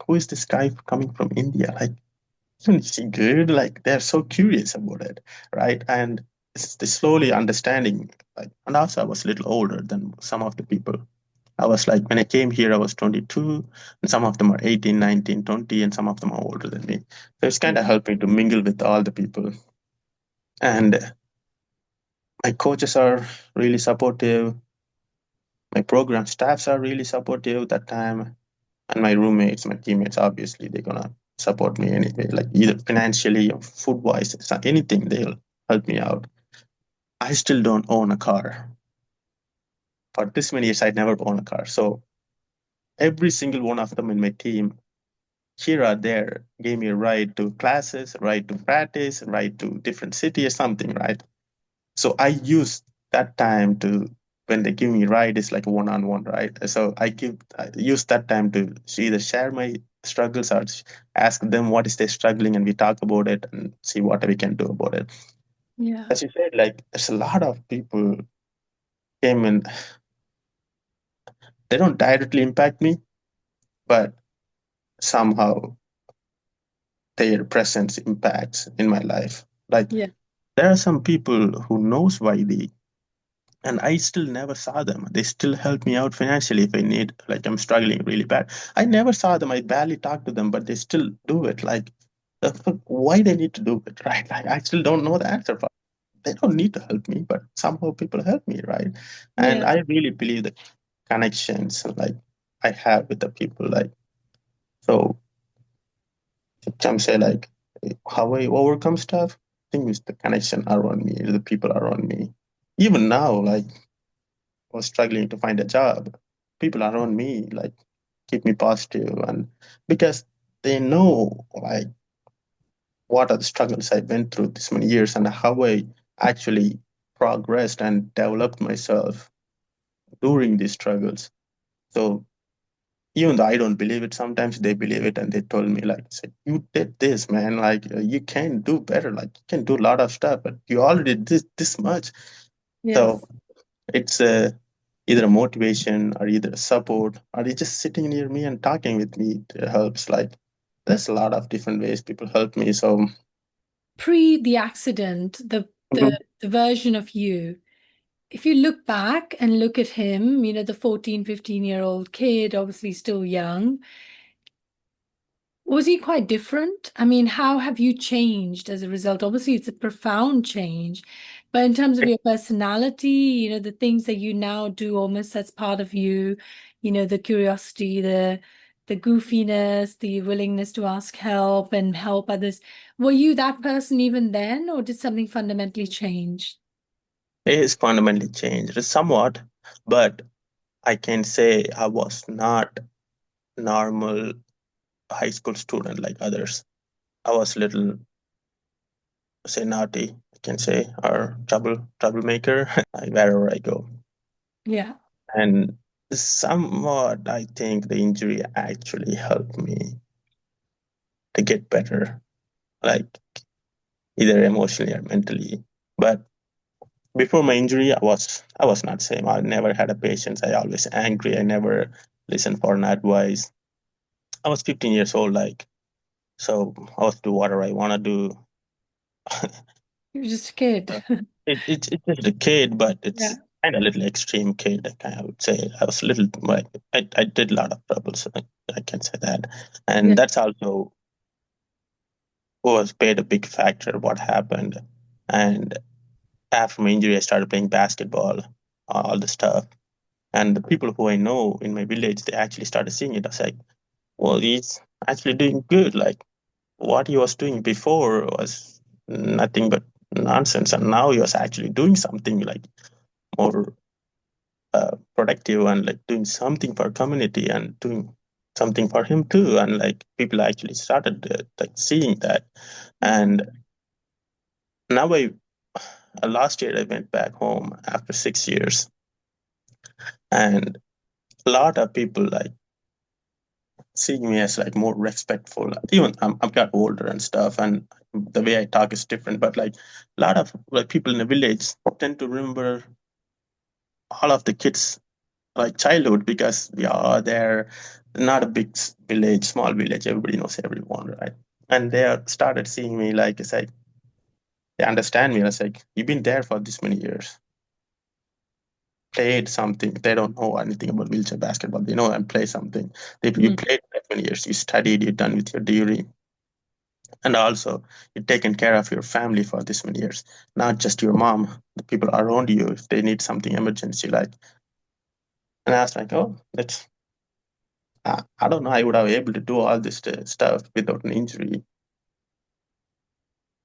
who is this guy coming from India? Like, isn't he good? Like they're so curious about it, right? And it's the slowly understanding. Like, and also I was a little older than some of the people. I was like, when I came here, I was 22, and some of them are 18, 19, 20, and some of them are older than me. So it's kind of Yeah. helped me to mingle with all the people. And my coaches are really supportive. My program staffs are really supportive that time. And my roommates, my teammates, obviously, they're going to support me anyway, like either financially or food wise, anything, they'll help me out. I still don't own a car. For this many years, I never owned a car. So every single one of them in my team here or there, gave me a ride to classes, ride to practice, ride to different city or something, right? So I use that time to, when they give me ride, it's like a one-on-one, right? So I use that time to either share my struggles or ask them what is they struggling, and we talk about it and see what we can do about it. Yeah. As you said, like there's a lot of people came in, they don't directly impact me, but somehow their presence impacts in my life. Like Yeah. there are some people who knows YD, and I still never saw them. They still help me out financially if I need, like I'm struggling really bad. I never saw them. I barely talk to them, but they still do it. Like, the fuck, why they need to do it, right? Like, I still don't know the answer for. They don't need to help me, but somehow people help me, right? And Yes. I really believe the connections like I have with the people, like so. Some say like how I overcome stuff. I think it's the connection around me, the people around me. Even now, like was struggling to find a job, people around me like keep me positive, and because they know like what are the struggles I went through this many years and how I actually progressed and developed myself during these struggles. So even though I don't believe it, sometimes they believe it, and they told me like, say, "You did this, man. Like you can do better. Like you can do a lot of stuff, but you already did this much." So Yes. it's either a motivation or either a support or it's just sitting near me and talking with me. It helps. Like there's a lot of different ways people help me. So Pre the accident, mhm. the version of you, if you look back and look at him, the 14, 15-year-old kid, obviously still young, was he quite different? I mean, how have you changed as a result? Obviously, it's a profound change, but in terms of your personality, the things that you now do almost as part of you, the curiosity, the goofiness, the willingness to ask help and help others. Were you that person even then, or did something fundamentally change? It is fundamentally changed somewhat, but I can say I was not normal high school student like others. I was little, say, naughty, I can say, or troublemaker wherever I go. Yeah. And somewhat, I think the injury actually helped me to get better, like either emotionally or mentally. But before my injury, I was not same. I never had a patience. I always angry. I never listened for an advice. I was 15 years old, like so. I was do whatever I want to do. You were just a kid. Uh, it's just a kid, but Yeah. it's kind of a little extreme kid. I would say I was a little like I did a lot of troubles. I can say that, Yeah. and that's also was played a big factor what happened. And after my injury, I started playing basketball, all the stuff. And the people who I know in my village, they actually started seeing it. I was like, well, he's actually doing good. Like what he was doing before was nothing but nonsense. And now he was actually doing something like more productive and like doing something for community and doing something for him too. And like people actually started like seeing that. Yeah. And now last year I went back home after 6 years, and a lot of people like seeing me as like more respectful. Even I'm got older and stuff, and the way I talk is different. But like a lot of like people in the village tend to remember all of the kids like childhood because we are there. Not a big village, small village. Everybody knows everyone, right? And they started seeing me like it's like they understand me. It's like you've been there for this many years. Played something. They don't know anything about wheelchair basketball. They know and play something. You Mm. played for that many years. You studied. You're done with your degree, and also you've taken care of your family for this many years. Not just your mom. The people around you, if they need something emergency, like. And I was like, oh, that's. I don't know. I would have able to do all this stuff without an injury.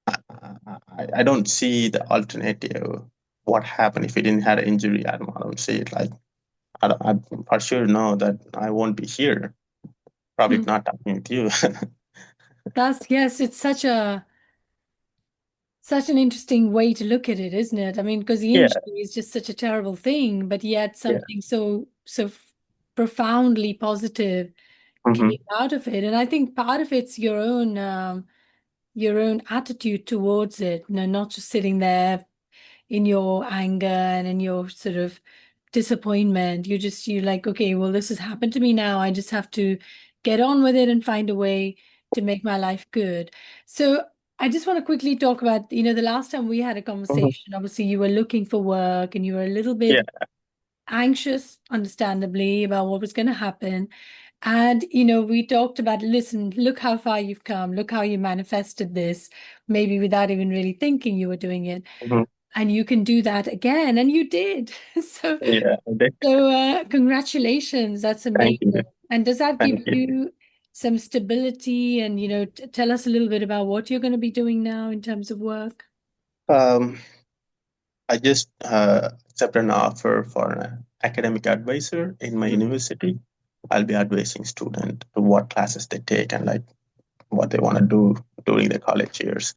I don't see the alternative. What happened if he didn't have an injury? I don't see it. Like I for sure know that I won't be here. Probably Hmm. not talking with you. That's yes, it's such an interesting way to look at it, isn't it? I mean, because the Yeah, injury is just such a terrible thing, but yet yeah. something so profoundly positive Hmm. came out of it. And I think part of it's your own attitude towards it, not just sitting there in your anger and in your sort of disappointment. You're like, okay, well, this has happened to me now. I just have to get on with it and find a way to make my life good. So I just want to quickly talk about, the last time we had a Hmm. conversation, obviously you were looking for work and you were a little Yeah. bit anxious, understandably, about what was going to happen. And, we talked about, listen, look how far you've come. Look how you manifested this, maybe without even really thinking you were doing it. Hmm. And you can do that again. And you did. So, Yeah. congratulations. That's Thank you. amazing. And does that give Thank you. you some stability? And, tell us a little bit about what you're going to be doing now in terms of work. Um, I just accepted an offer for an academic advisor in my Mm. university. I'll be advising students what classes they take and like what they want to do during their college years.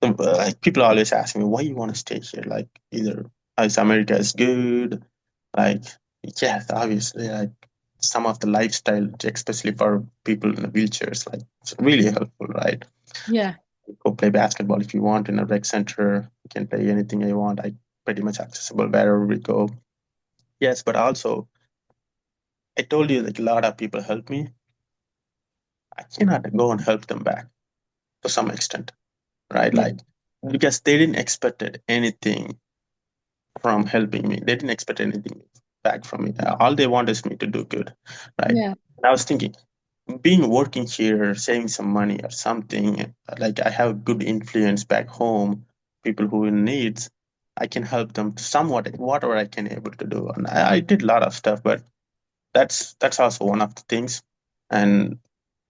So, like people always ask me why you want to stay here. Like either is America is good, like yes, obviously, like some of the lifestyle, especially for people in the wheelchairs, like it's really helpful, right? Yeah. Go play basketball if you want in a rec center. You can play anything you want. Like pretty much accessible wherever we go. Yes, but also I told you like a lot of people help me. I cannot go and help them back to some extent, right? Yeah. Like because they didn't expect anything from helping me. They didn't expect anything back from me. All they want is me to do good, right? Yeah. And I was thinking, being working here, saving some money or something, like I have good influence back home, people who in needs, I can help them somewhat, whatever I can able to do. And I did a lot of stuff, but that's also one of the things. And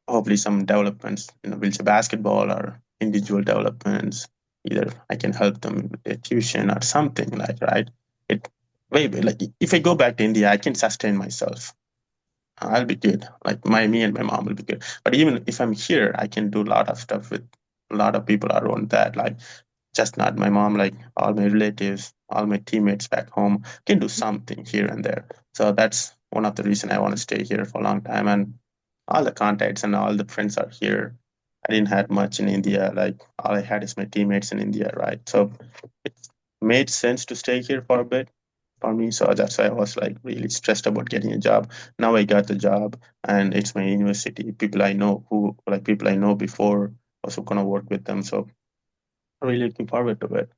hopefully some developments, wheelchair basketball or individual developments. Either I can help them with their tuition or something like right. It maybe like if I go back to India, I can sustain myself. I'll be good. Like me and my mom will be good. But even if I'm here, I can do a lot of stuff with a lot of people around that. Like just not my mom, like all my relatives, all my teammates back home can do something here and there. So that's one of the reason I want to stay here for a long time. And all the contacts and all the friends are here. I didn't have much in India. Like all I had is my teammates in India, right? So it made sense to stay here for a bit for me. So that's why I was like really stressed about getting a job. Now I got the job and it's my university. People I know who like people I know before also gonna work with them. So really looking forward to it.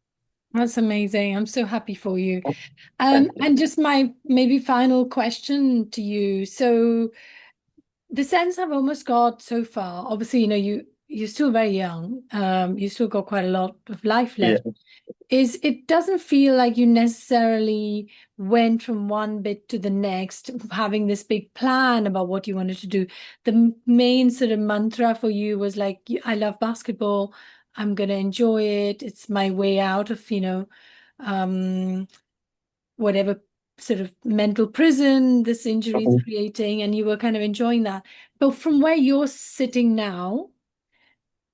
That's amazing. I'm so happy for you. Thank you. And just my maybe final question to you. So the sense I've almost got so far, obviously, you're still very young. You still got quite a lot of life Yeah. left. Is it doesn't feel like you necessarily went from one bit to the next, having this big plan about what you wanted to do. The main sort of mantra for you was like, I love basketball. I'm gonna enjoy it. It's my way out of, um, whatever sort of mental prison this injury is Mhm. creating, and you were kind of enjoying that. But from where you're sitting now,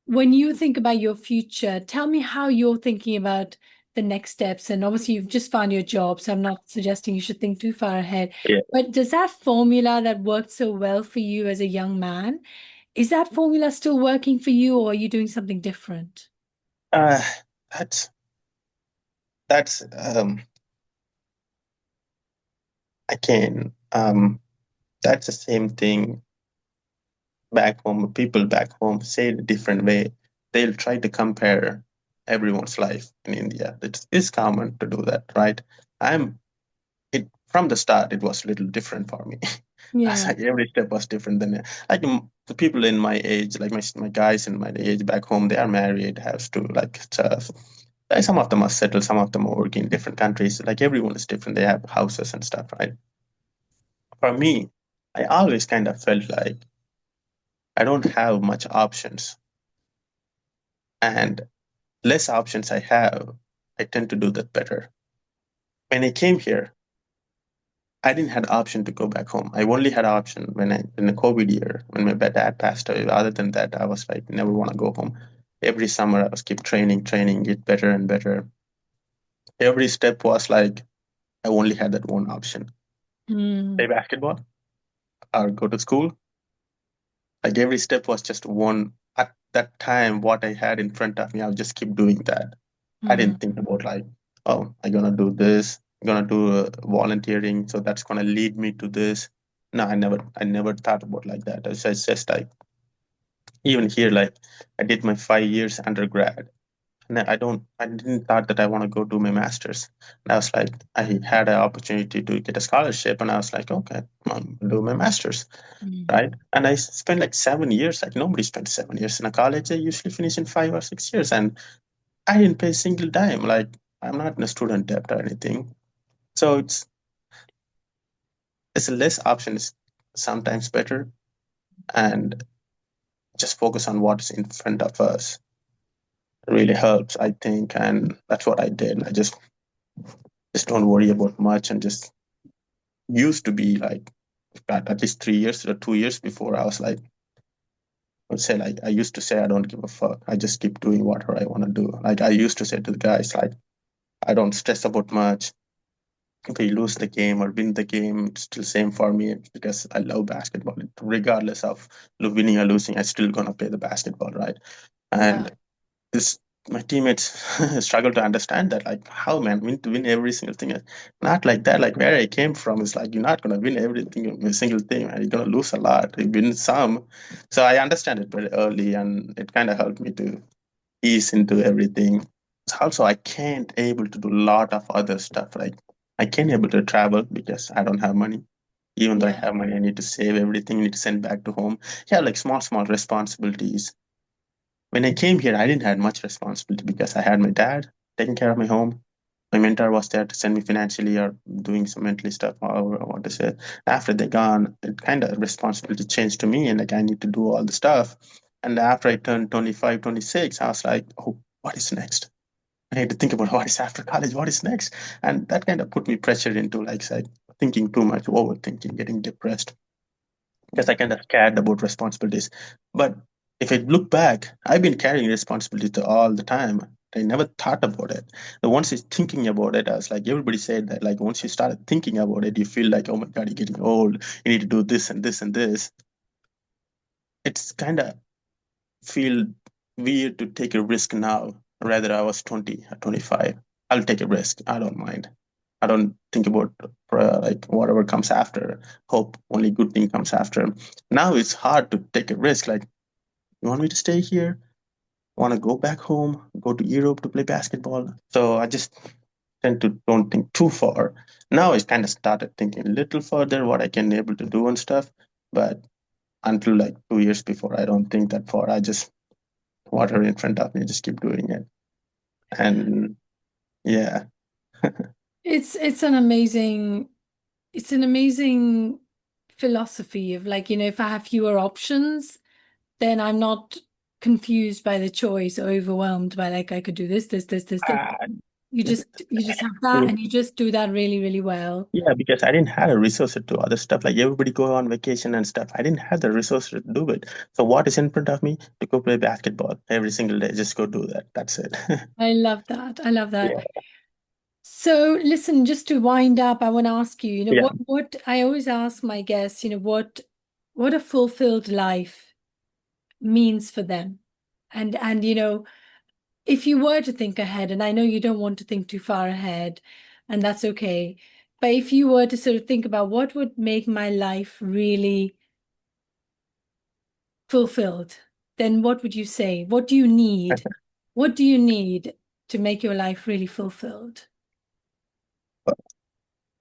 when you think about your future, tell me how you're thinking about the next steps. And obviously, you've just found your job, so I'm not suggesting you should think too far ahead. Yeah. But does that formula that worked so well for you as a young man, is that formula still working for you, or are you doing something different? Uh, that's that's I can that's the same thing back home. People back home say it a different way. They'll try to compare everyone's life in India. It's common to do that, right? I'm it from the start. It was a little different for me. As Yeah. like every step was different than like the people in my age, like my guys in my age back home. They are married, have to like stuff. Some of them are settled, some of them are working in different countries. Like everyone is different. They have houses and stuff, right? For me, I always kind of felt like I don't have much options, and less options I have, I tend to do that better. When I came here, I didn't have the option to go back home. I only had option when I in the COVID year when my dad passed away. Other than that, I was like never want to go home. Every summer I was keep training, get better and better. Every step was like I only had that one option: play Mm, basketball or go to school. Like every step was just one. At that time, what I had in front of me, I would just keep doing that. I mm, didn't think about like, oh, I'm gonna do this. I'm gonna do volunteering, so that's gonna lead me to this. No, I never thought about like that. It's just like even here, like I did my 5 years undergrad, and I didn't thought that I want to go do my masters. And I was like, I had an opportunity to get a scholarship, and I was like, okay, I'm gonna do my masters, mm. right? And I spent like 7 years. Like nobody spent 7 years in a college. They usually finish in 5 or 6 years, and I didn't pay a single dime. Like I'm not in a student debt or anything. So it's a less options sometimes better, and just focus on what's in front of us really helps, I think. And that's what I did. I just don't worry about much and just used to be like at least 3 years or 2 years before I was like I would say like I used to say I don't give a fuck. I just keep doing whatever I want to do. Like I used to say to the guys like I don't stress about much. If we lose the game or win the game, it's still same for me because I love basketball. Regardless of winning or losing, I still gonna play the basketball, right? Yeah, And this my teammates struggle to understand that like how man win to win every single thing. Not like that. Like where I came from is like you're not gonna win everything every single thing, man. You're gonna lose a lot. You win some. So I understand it very early, and it kind of helped me to ease into everything. Also, I can't able to do a lot of other stuff. Like I can't able to travel because I don't have money. Even though I yeah, have money, I need to save everything, need to send back to home. Yeah, like small responsibilities. When I came here, I didn't have much responsibility because I had my dad taking care of my home. My mentor was there to send me financially or doing some mentally stuff, or what to say. After they gone, it kind of responsibility changed to me, and like I need to do all the stuff. And after I turned 25, 26, I was like, oh, what is next? I had to think about what is after college, what is next? And that kind of put me pressure into like say, thinking too much, overthinking, getting depressed because I kind of cared about responsibilities. But if I look back, I've been carrying responsibility all the time. I never thought about it. The once you're thinking about it, I was like everybody said that like once you started thinking about it, you feel like, oh my God, you're getting old. You need to do this and this and this. It's kind of feel weird to take a risk now. Rather, I was 20 or 25. I'll take a risk. I don't mind. I don't think about like whatever comes after. Hope only good thing comes after. Now it's hard to take a risk. Like, you want me to stay here? Want to go back home? Go to Europe to play basketball? So I just tend to don't think too far. Now I kind of started thinking a little further what I can able to do and stuff. But until like 2 years before, I don't think that far. I just whatever in front of me, just keep doing it. And yeah, it's an amazing it's an amazing philosophy of like, if I have fewer options, then I'm not confused by the choice or overwhelmed by like I could do this. uh, You just have that and you just do that really, really well. yeah, because I didn't have a resource to do other stuff. Like everybody go on vacation and stuff. I didn't have the resource to do it. So what is in front of me? To go play basketball every single day. Just go do that. That's it. I love that. I love that. Yeah. So listen, just to wind up, I want to ask you, Yeah. what I always ask my guests, what a fulfilled life means for them. And if you were to think ahead, and I know you don't want to think too far ahead, and that's okay, but if you were to sort of think about what would make my life really fulfilled, then what would you say? What do you need? What do you need to make your life really fulfilled?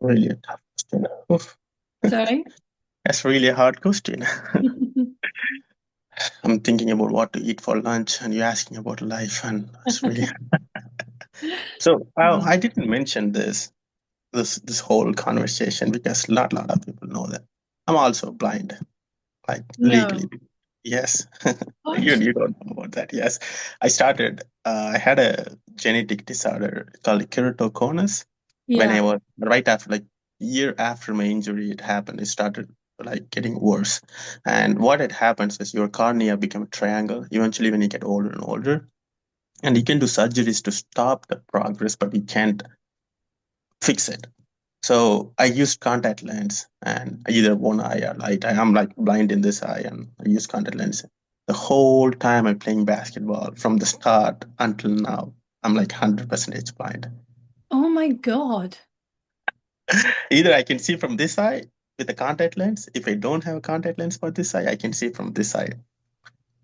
Really a tough question. Oof. Sorry? That's really a hard question. I'm thinking about what to eat for lunch, and you're asking about life, and it's really so. I didn't mention this whole conversation because not a lot of people know that I'm also blind, like legally. No. Yes, What? you don't know about that. Yes, I started. I had a genetic disorder called keratoconus when I Yeah. was right after like year after my injury it happened, it started like getting worse. And what had happens is your cornea become a triangle eventually when you get older and older. And you can do surgeries to stop the progress, but you can't fix it. So I used contact lens and either one eye or light. I'm like blind in this eye and I use contact lens. The whole time I'm playing basketball from the start until now, I'm like 100% blind. Oh my God. Either I can see from this eye with a contact lens. If I don't have a contact lens for this eye, I can see from this eye.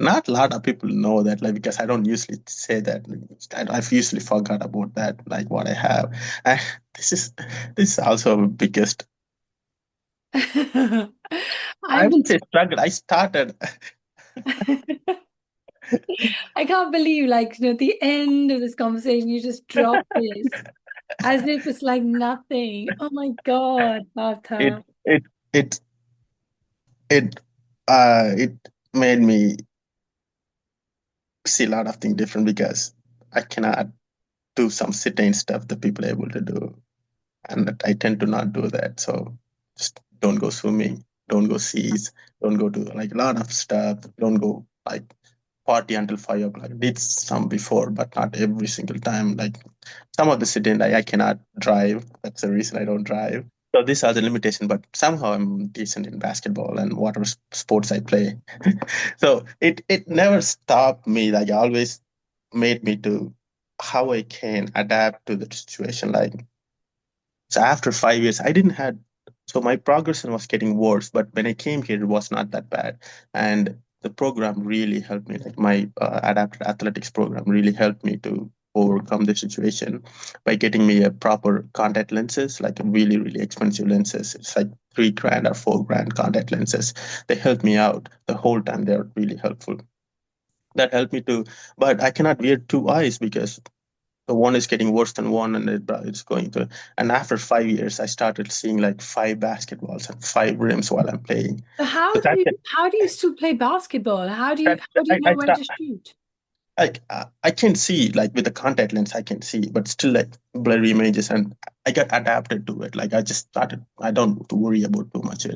Not a lot of people know that, like, because I don't usually say that. I've usually forgot about that, like what I have. And this is this is also the biggest. I I'm would say struggle. I started. I can't believe, like, at the end of this conversation, you just dropped this as if it's like nothing. Oh my God, It Partha. it it it it made me see a lot of things different because I cannot do some certain stuff that people are able to do, and that I tend to not do that. So just don't go swimming, don't go seas, don't go to like a lot of stuff. Don't go like party until 5 o'clock. Did some before, but not every single time. Like some of the certain, like I cannot drive. That's the reason I don't drive. So these are the limitation, but somehow I'm decent in basketball and whatever sports I play. So it never stopped me. Like always made me to how I can adapt to the situation. Like so after 5 years, I didn't had so my progression was getting worse, but when I came here, it was not that bad. And the program really helped me. Like my adapted athletics program really helped me to overcome the situation by getting me a proper contact lenses, like a really, really expensive lenses. It's like 3 grand or 4 grand contact lenses. They helped me out the whole time. They're really helpful. That helped me to, but I cannot wear two eyes because the one is getting worse than one and it's going to, and after 5 years I started seeing like 5 basketballs and 5 rims while I'm playing. So So that's it. how do you still play basketball? that, How do you know I when start to shoot? like I can see like with the contact lens I can see, but still like blurry images, and I got adapted to it. Like I just started, I don't worry about too much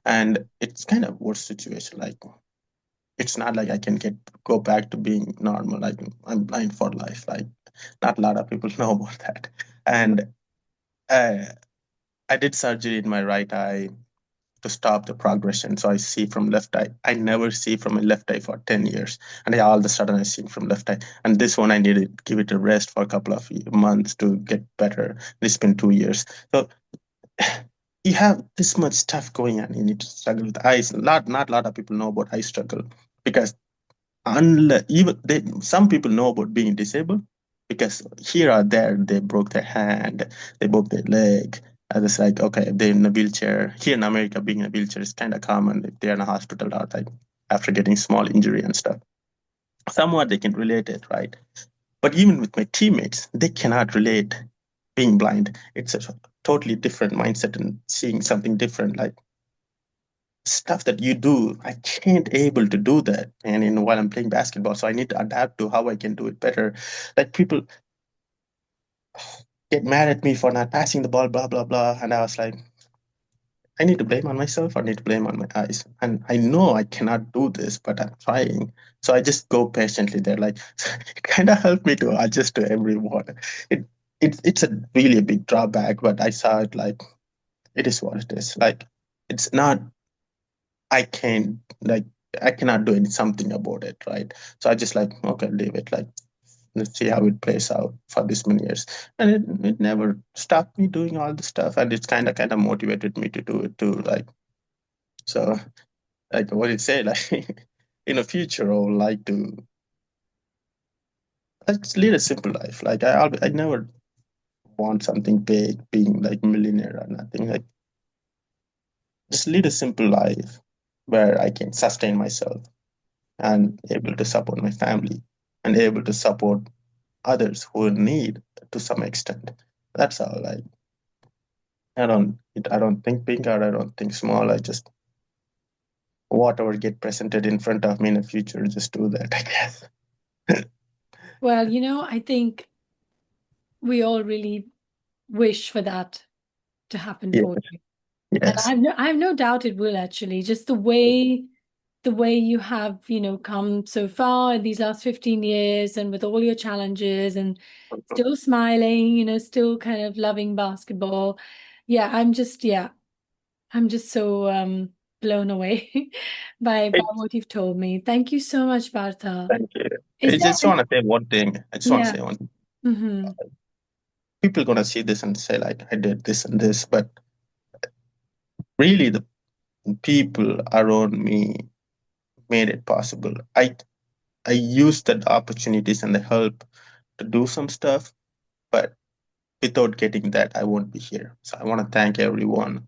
and it's kind of worse situation. Like it's not like I can go back to being normal. Like I'm blind for life. Like not a lot of people know about that. And uh, I did surgery in my right eye to stop the progression. So I see from left eye. I never see from my left eye for 10 years. And all of a sudden I see from left eye. And this one I needed to give it a rest for a couple of months to get better. It's been 2 years. So you have this much stuff going on. You need to struggle with eyes. Not a lot of people know about eye struggle because unless even they, some people know about being disabled because here or there they broke their hand, they broke their leg. And it's like okay, they're in a wheelchair. Here in America, being in a wheelchair is kind of common if they're in a hospital or like after getting small injury and stuff. Somewhat they can relate it, right? But even with my teammates, they cannot relate being blind. It's a totally different mindset and seeing something different. Like stuff that you do, I can't able to do that. And while I'm playing basketball, so I need to adapt to how I can do it better. Like people get mad at me for not passing the ball, blah blah blah. And I was like, I need to blame on myself. I need to blame on my eyes. And I know I cannot do this, but I'm trying. So I just go patiently there. Like it kind of helped me to adjust to everyone. It it's a really a big drawback, but I saw it like it is what it is. Like it's not I can't like I cannot do something about it, right? So I just like okay, leave it. Like let's see how it plays out for this many years, and it never stopped me doing all the stuff, and it's kind of motivated me to do it too. Like so, like what it say, like in the future, I would like to let's lead a simple life. Like I never want something big, being like millionaire or nothing. Like just lead a simple life where I can sustain myself and able to support my family and able to support others who need to some extent. That's all. Like I don't think big or I don't think small. I just whatever get presented in front of me in the future, just do that. I guess. Well, I think we all really wish for that to happen Yeah. for you. And Yes. I have no doubt it will actually. Just the way you have, come so far in these last 15 years and with all your challenges and still smiling, still kind of loving basketball. Yeah, I'm just so blown away by It, what you've told me. Thank you so much, Partha. thank you. Is I there just want to say one thing. I just want to yeah. say one thing. Hmm. People gonna see this and say like I did this and this, but really the people around me made it possible. I used that opportunities and the help to do some stuff, but without getting that, I won't be here. So I want to thank everyone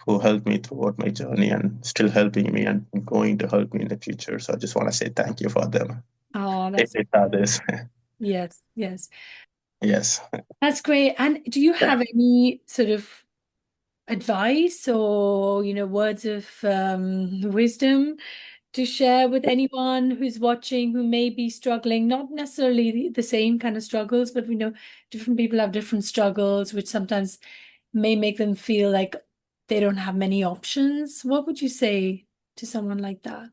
who helped me throughout my journey and still helping me and going to help me in the future. So I just want to say thank you for them. Oh, If that's they saw this, yes, yes. yes. That's great. And do you have any sort of advice or, words of wisdom to share with anyone who's watching who may be struggling, not necessarily the same kind of struggles, but we know different people have different struggles, which sometimes may make them feel like they don't have many options. What would you say to someone like that?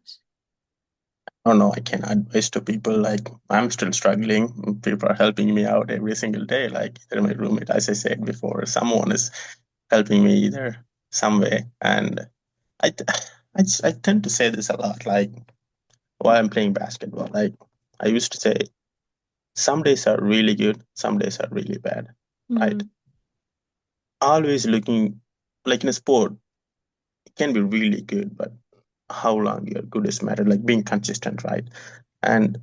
Oh no, I can advise to people like I'm still struggling. People are helping me out every single day. Like they're my roommate, as I said before, someone is helping me either some way. And I, t- I tend to say this a lot. Like while I'm playing basketball, like I used to say, some days are really good, some days are really bad, right? Mm, Always looking like in a sport, it can be really good, but how long you're good is matter. Like being consistent, right? And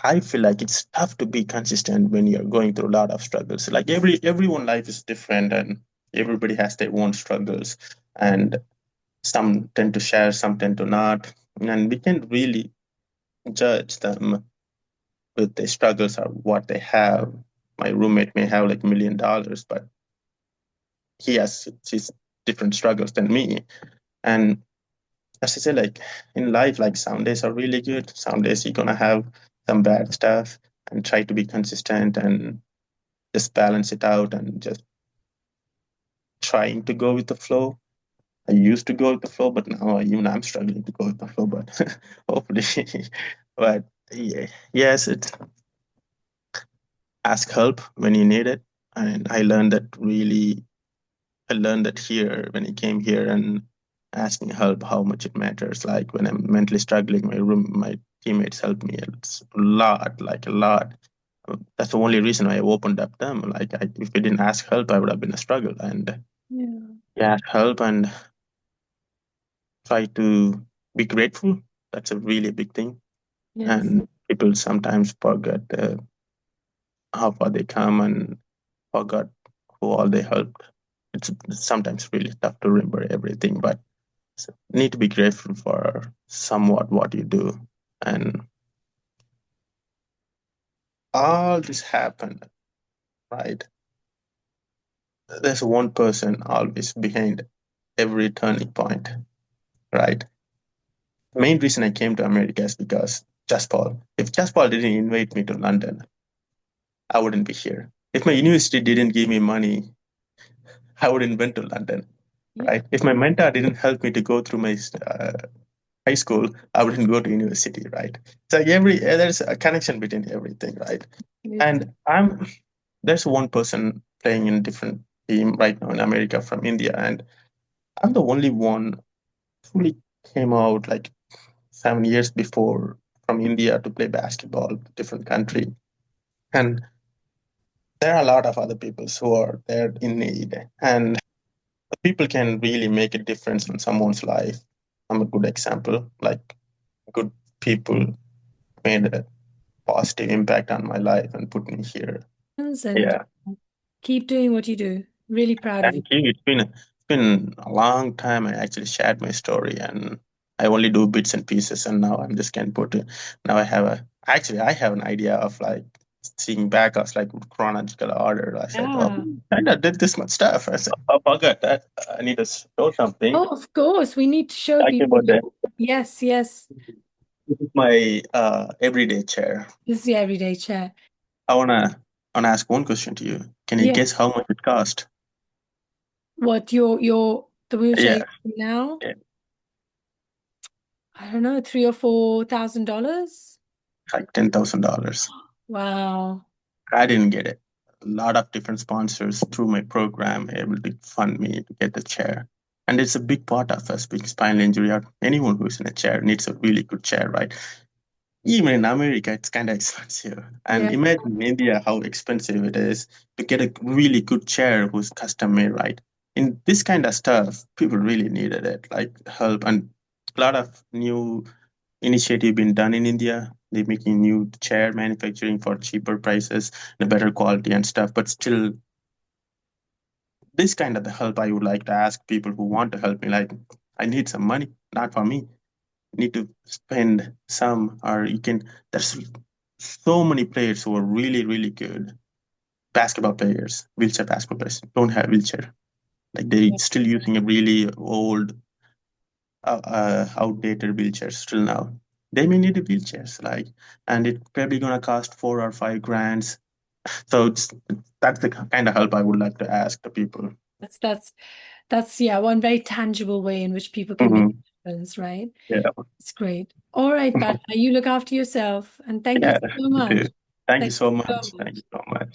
I feel like it's tough to be consistent when you're going through a lot of struggles. Like everyone life is different and everybody has their own struggles. And some tend to share, some tend to not. And we can't really judge them with their struggles or what they have. My roommate may have like $1 million, but he has his different struggles than me. And as I said, like in life, like some days are really good, some days you're gonna have some bad stuff, and try to be consistent and just balance it out and just trying to go with the flow. I used to go with the flow, but now even I'm struggling to go with the flow. But hopefully, but yeah, yes, it's ask help when you need it, and I learned that here when I came here and asking help how much it matters. Like when I'm mentally struggling, my teammates help me a lot, like a lot. That's the only reason I opened up them. Like if I didn't ask help, I would have been a struggle. And yeah. yeah, help and try to be grateful. That's a really big thing. Yes. And people sometimes forget how far they come and forgot who all they helped. It's sometimes really tough to remember everything, but need to be grateful for somewhat what you do. And all this happened, right? There's one person always behind every turning point, right? The main reason I came to America is because Just Paul. If Just Paul didn't invite me to London, I wouldn't be here. If my university didn't give me money, I wouldn't went to London, Yeah. right? If my mentor didn't help me to go through my high school, I wouldn't go to university, right? So there's a connection between everything, right? Absolutely. And there's one person playing in different team right now in America from India, and I'm the only one who really came out like 7 years before from India to play basketball, different country, and there are a lot of other people who are there in need, and people can really make a difference in someone's life. I'm a good example. Like good people made a positive impact on my life and put me here. And Yeah. keep doing what you do. Really proud of you. Thank you. It's been a long time. I actually shared my story, and I only do bits and pieces. And now I'm just can put it. Now I have an idea of like seeing back as like chronological order. I said, oh, Yeah. I did this much stuff. I said, oh, forgot that. I need to show something. Oh, of course. We need to show Thank you people. about that. Yes, yes. This is my everyday chair. This is the everyday chair. I wanna ask one question to you. Can you guess Yes. how much it cost? What your the wheelchair Yeah, you're in now? yeah, I don't know, $3,000 or $4,000. like $10,000. Wow. I didn't get it. A lot of different sponsors through my program able to fund me to get the chair. And it's a big part of us being spinal injury or anyone who's in a chair needs a really good chair, right? Even in America, it's kind of expensive. And Yeah, imagine in India how expensive it is to get a really good chair who's custom made, right? In this kind of stuff, people really needed it, like help. And a lot of new initiative been done in India. They're making new chair manufacturing for cheaper prices and better quality and stuff. But still, this kind of the help I would like to ask people who want to help me. Like, I need some money, not for me. Need to spend some, or you can. There's so many players who are really, really good basketball players, wheelchair basketball players, don't have wheelchair. Like they yeah. still using a really old outdated wheelchairs still now. They may need a wheelchairs, like, and it probably gonna cost 4 or 5 grand. So that's the kind of help I would like to ask the people. That's yeah, one very tangible way in which people can make Hmm. a difference, right? Yeah, It's great. All right, Partha, you look after yourself and thank you yeah, so you too. much. Thank you Thank so you so much. Thank much. you so much.